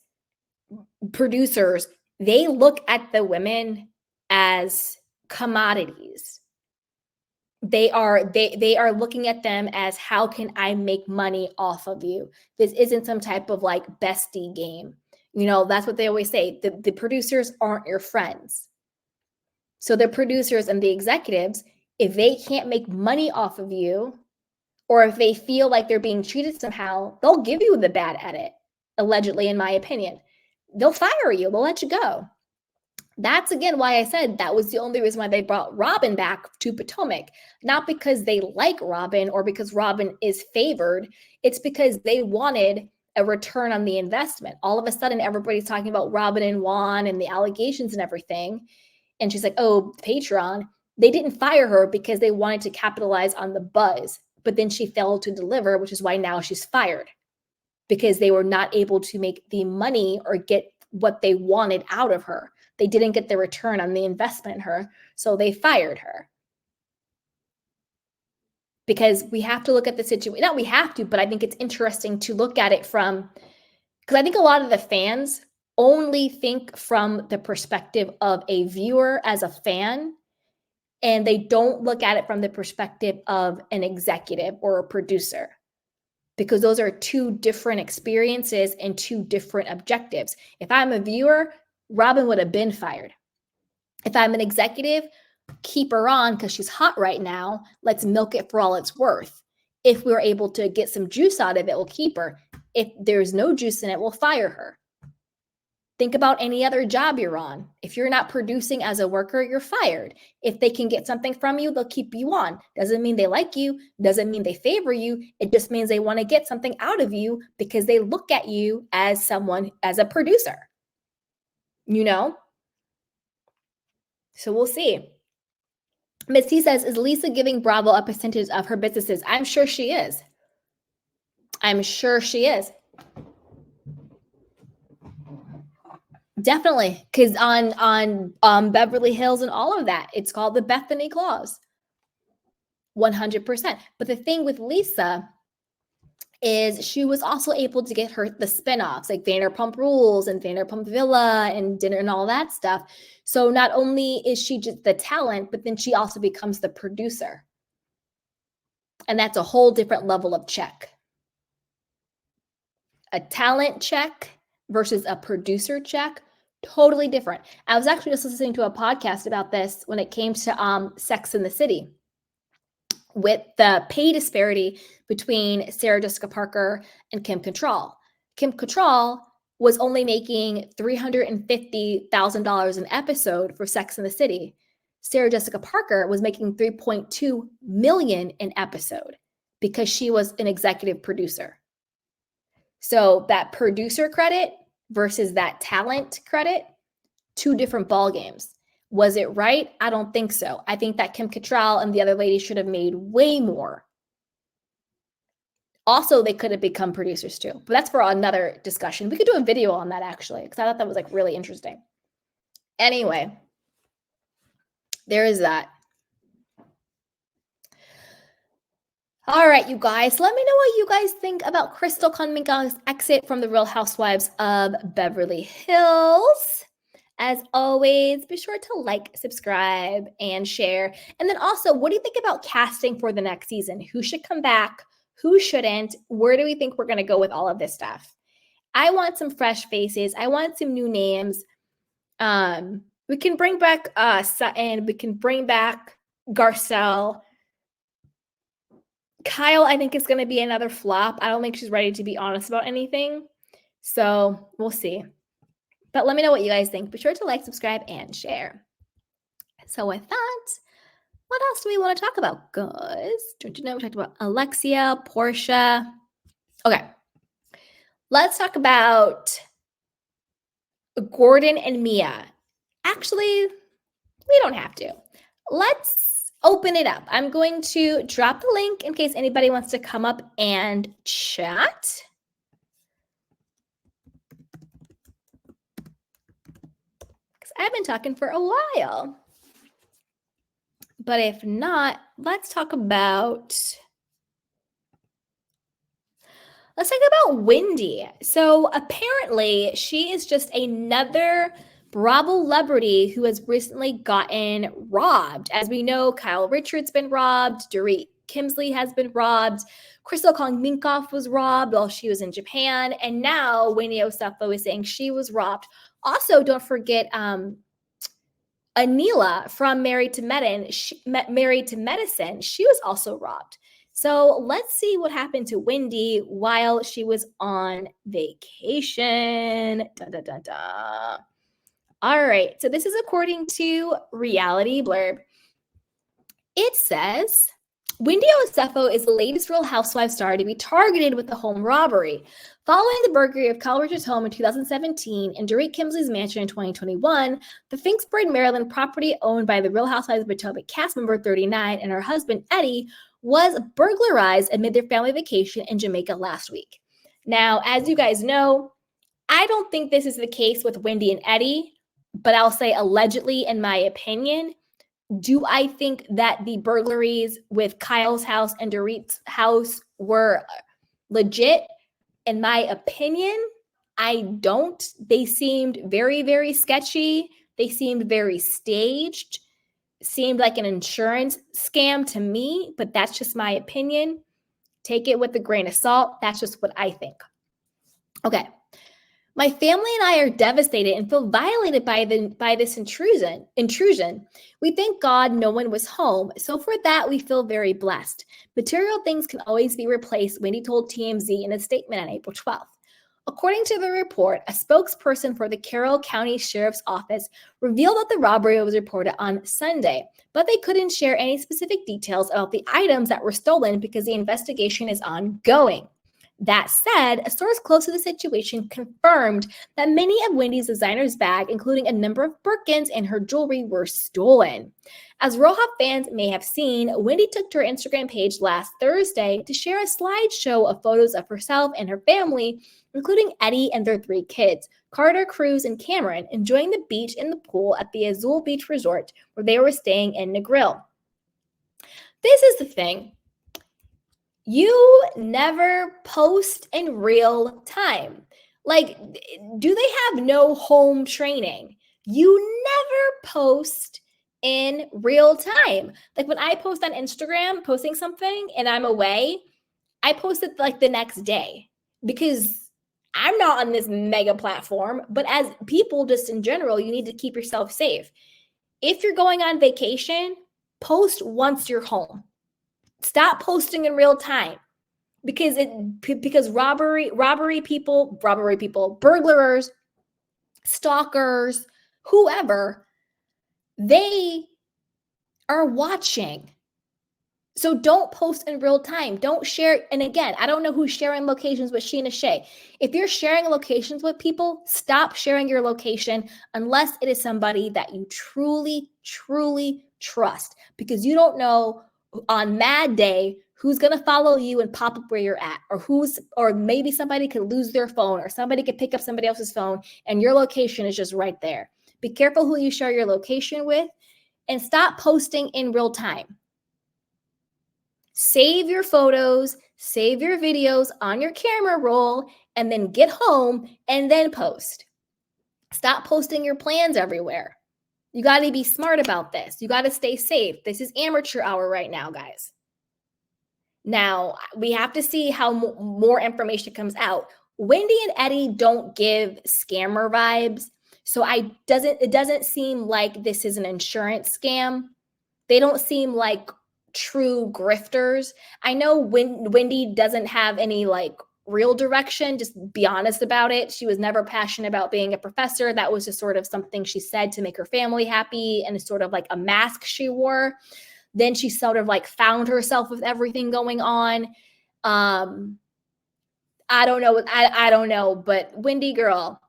producers, they look at the women as commodities. They are looking at them as, how can I make money off of you? This isn't some type of like bestie game. That's what they always say. The producers aren't your friends. So the producers and the executives, if they can't make money off of you, or if they feel like they're being treated somehow, they'll give you the bad edit, allegedly, in my opinion. They'll fire you. They'll let you go. That's, again, why I said that was the only reason why they brought Robyn back to Potomac. Not because they like Robyn or because Robyn is favored. It's because they wanted a return on the investment. All of a sudden, everybody's talking about Robyn and Juan and the allegations and everything. And she's like, oh, Patreon. They didn't fire her because they wanted to capitalize on the buzz. But then she failed to deliver, which is why now she's fired. Because they were not able to make the money or get what they wanted out of her. They didn't get the return on the investment in her, so they fired her. Because we have to look at the situation. Not we have to, but I think it's interesting to look at it from, because I think a lot of the fans only think from the perspective of a viewer as a fan, and they don't look at it from the perspective of an executive or a producer. Because those are two different experiences and two different objectives. If I'm a viewer, Robyn would have been fired. If I'm an executive, keep her on because she's hot right now. Let's milk it for all it's worth. If we're able to get some juice out of it, we'll keep her. If there's no juice in it, we'll fire her. Think about any other job you're on. If you're not producing as a worker, you're fired. If they can get something from you, they'll keep you on. Doesn't mean they like you. Doesn't mean they favor you. It just means they want to get something out of you because they look at you as someone, as a producer. You know? So we'll see. Miss T says, is Lisa giving Bravo a percentage of her businesses? I'm sure she is. I'm sure she is. Definitely. Because on Beverly Hills and all of that, it's called the Bethany Clause. 100%. But the thing with Lisa is she was also able to get her the spinoffs like Vanderpump Rules and Vanderpump Villa and Dinner and all that stuff. So not only is she just the talent, but then she also becomes the producer. And that's a whole different level of check. A talent check versus a producer check, totally different. I was actually just listening to a podcast about this when it came to Sex and the City, with the pay disparity between Sarah Jessica Parker and Kim Cattrall. Kim Cattrall was only making $350,000 an episode for Sex and the City. Sarah Jessica Parker was making $3.2 million an episode because she was an executive producer. So that producer credit versus that talent credit, two different ball games. Was it right? I don't think so. I think that Kim Cattrall and the other lady should have made way more. Also, they could have become producers too, but that's for another discussion. We could do a video on that actually, because I thought that was like really interesting. Anyway, there is that. All right, you guys, let me know what you guys think about Crystal Conminga's exit from the Real Housewives of Beverly Hills. As always, be sure to like, subscribe, and share. And then also, what do you think about casting for the next season? Who should come back? Who shouldn't? Where do we think we're going to go with all of this stuff? I want some fresh faces. I want some new names. We can bring back Sutton. We can bring back Garcelle. Kyle, I think, is going to be another flop. I don't think she's ready to be honest about anything. So we'll see. But let me know what you guys think. Be sure to like, subscribe, and share. So with that, what else do we want to talk about, guys? Don't you know we talked about Alexia, Porsha. Okay. Let's talk about Gordon and Mia. Actually, we don't have to. Let's open it up. I'm going to drop the link in case anybody wants to come up and chat. I've been talking for a while. But if not, let's talk about Wendy. So apparently she is just another Bravo celebrity who has recently gotten robbed. As we know, Kyle Richards been robbed, Dorit Kemsley has been robbed, Crystal Kong-Minkoff was robbed while she was in Japan, and now Wendy Osefo is saying she was robbed. Also, don't forget Anila from Married to Medicine. She was also robbed. So let's see what happened to Wendy while she was on vacation. Dun, dun, dun, dun. All right, so this is according to Reality Blurb. It says, Wendy Osefo is the latest Real Housewives star to be targeted with a home robbery. Following the burglary of Kyle Richards' home in 2017 and Dorit Kemsley's mansion in 2021, the Finksburg, Maryland property owned by the Real Housewives of Potomac cast member 39 and her husband Eddie was burglarized amid their family vacation in Jamaica last week. Now, as you guys know, I don't think this is the case with Wendy and Eddie, but I'll say allegedly, in my opinion. Do I think that the burglaries with Kyle's house and Dorit's house were legit? In my opinion, I don't. They seemed very, very sketchy. They seemed very staged. Seemed like an insurance scam to me, but that's just my opinion. Take it with a grain of salt. That's just what I think. Okay. My family and I are devastated and feel violated by this intrusion. We thank God no one was home, so for that we feel very blessed. Material things can always be replaced, Wendy told TMZ in a statement on April 12th. According to the report, a spokesperson for the Carroll County Sheriff's Office revealed that the robbery was reported on Sunday, but they couldn't share any specific details about the items that were stolen because the investigation is ongoing. That said, a source close to the situation confirmed that many of Wendy's designer's bag, including a number of Birkins and her jewelry, were stolen. As Real Housewives fans may have seen, Wendy took to her Instagram page last Thursday to share a slideshow of photos of herself and her family, including Eddie and their 3 kids, Carter, Cruz, and Cameron, enjoying the beach and the pool at the Azul Beach Resort where they were staying in Negril. This is the thing. You never post in real time. Like, do they have no home training? You never post in real time. Like when I post on Instagram, posting something and I'm away, I post it like the next day because I'm not on this mega platform. But as people, just in general, you need to keep yourself safe. If you're going on vacation, post once you're home. Stop posting in real time because robbery people, burglars, stalkers, whoever, they are watching. So don't post in real time. Don't share. And again, I don't know who's sharing locations with Sheena Shea. If you're sharing locations with people, stop sharing your location unless it is somebody that you truly, truly trust, because you don't know on Mad Day who's going to follow you and pop up where you're at, or maybe somebody could lose their phone, or somebody could pick up somebody else's phone and your location is just right there. Be careful who you share your location with and stop posting in real time. Save your photos, save your videos on your camera roll, and then get home and then post. Stop posting your plans everywhere. You got to be smart about this. You got to stay safe. This is amateur hour right now, guys. Now, we have to see how more information comes out. Wendy and Eddie don't give scammer vibes. So it doesn't seem like this is an insurance scam. They don't seem like true grifters. I know Wendy doesn't have any like real direction. Just be honest about it. She was never passionate about being a professor. That was just sort of something she said to make her family happy, and it's sort of like a mask she wore. Then she sort of like found herself with everything going on. I don't know. I don't know, but Wendy girl,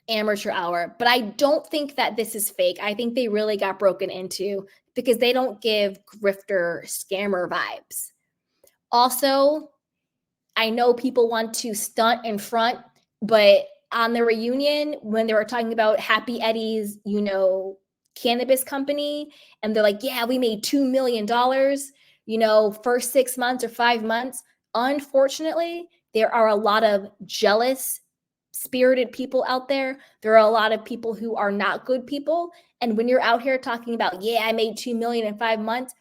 amateur hour. But I don't think that this is fake. I think they really got broken into because they don't give grifter scammer vibes. Also, I know people want to stunt in front, but on the reunion, when they were talking about Happy Eddie's, cannabis company, and they're like, yeah, we made $2 million, first 6 months or 5 months. Unfortunately, there are a lot of jealous, spirited people out there. There are a lot of people who are not good people. And when you're out here talking about, yeah, I made $2 million in 5 months,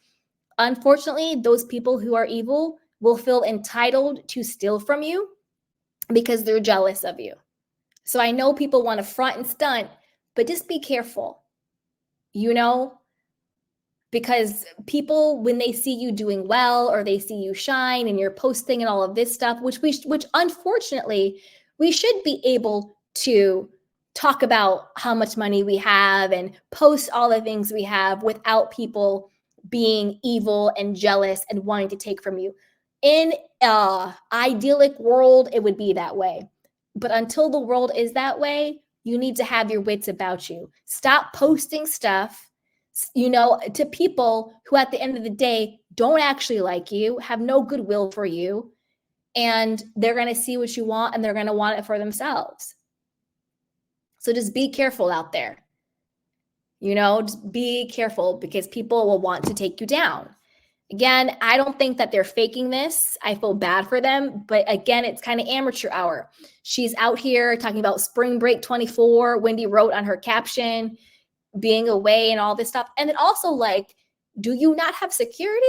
unfortunately, those people who are evil will feel entitled to steal from you because they're jealous of you. So I know people want to front and stunt, but just be careful. because people, when they see you doing well or they see you shine and you're posting and all of this stuff, which unfortunately we should be able to talk about how much money we have and post all the things we have without people being evil and jealous and wanting to take from you. In an idyllic world, it would be that way. But until the world is that way, you need to have your wits about you. Stop posting stuff, to people who at the end of the day don't actually like you, have no goodwill for you, and they're going to see what you want and they're going to want it for themselves. So just be careful out there. Just be careful because people will want to take you down. Again, I don't think that they're faking this. I feel bad for them. But again, it's kind of amateur hour. She's out here talking about spring break 24. Wendy wrote on her caption, being away and all this stuff. And then also, like, do you not have security?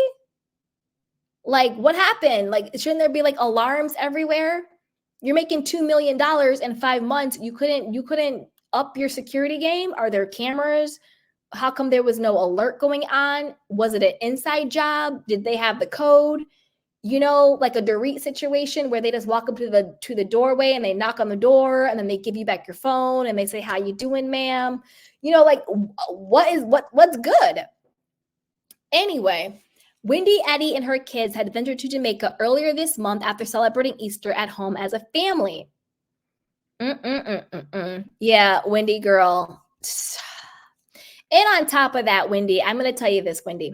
Like, what happened? Like, shouldn't there be like alarms everywhere? You're making $2 million in 5 months. You couldn't up your security game? Are there cameras? How come there was no alert going on? Was it an inside job? Did they have the code? Like a Dorit situation where they just walk up to the doorway and they knock on the door and then they give you back your phone and they say, "How you doing, ma'am?" Like what's good? Anyway, Wendy, Eddie, and her kids had ventured to Jamaica earlier this month after celebrating Easter at home as a family. Yeah, Wendy girl. And on top of that, Wendy, I'm going to tell you this, Wendy.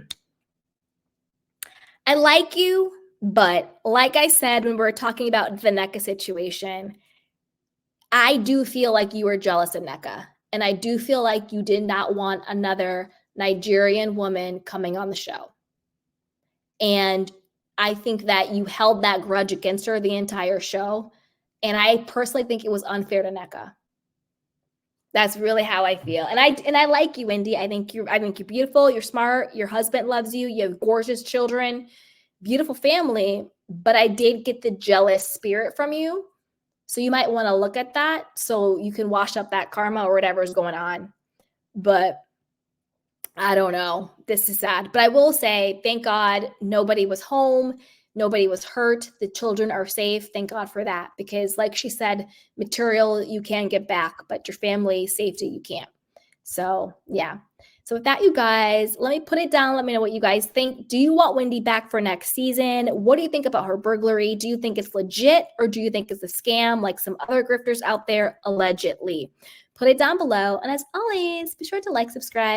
I like you, but like I said, when we were talking about the Nneka situation, I do feel like you were jealous of Nneka. And I do feel like you did not want another Nigerian woman coming on the show. And I think that you held that grudge against her the entire show. And I personally think it was unfair to Nneka. That's really how I feel. And I like you, Wendy. I think you're beautiful. You're smart. Your husband loves you. You have gorgeous children, beautiful family. But I did get the jealous spirit from you. So you might want to look at that so you can wash up that karma or whatever is going on. But I don't know. This is sad. But I will say, thank God nobody was home. Nobody was hurt. The children are safe. Thank God for that. Because like she said, material you can get back, but your family safety you can't. So yeah. So with that, you guys, let me put it down. Let me know what you guys think. Do you want Wendy back for next season? What do you think about her burglary? Do you think it's legit or do you think it's a scam like some other grifters out there allegedly? Put it down below. And as always, be sure to like, subscribe.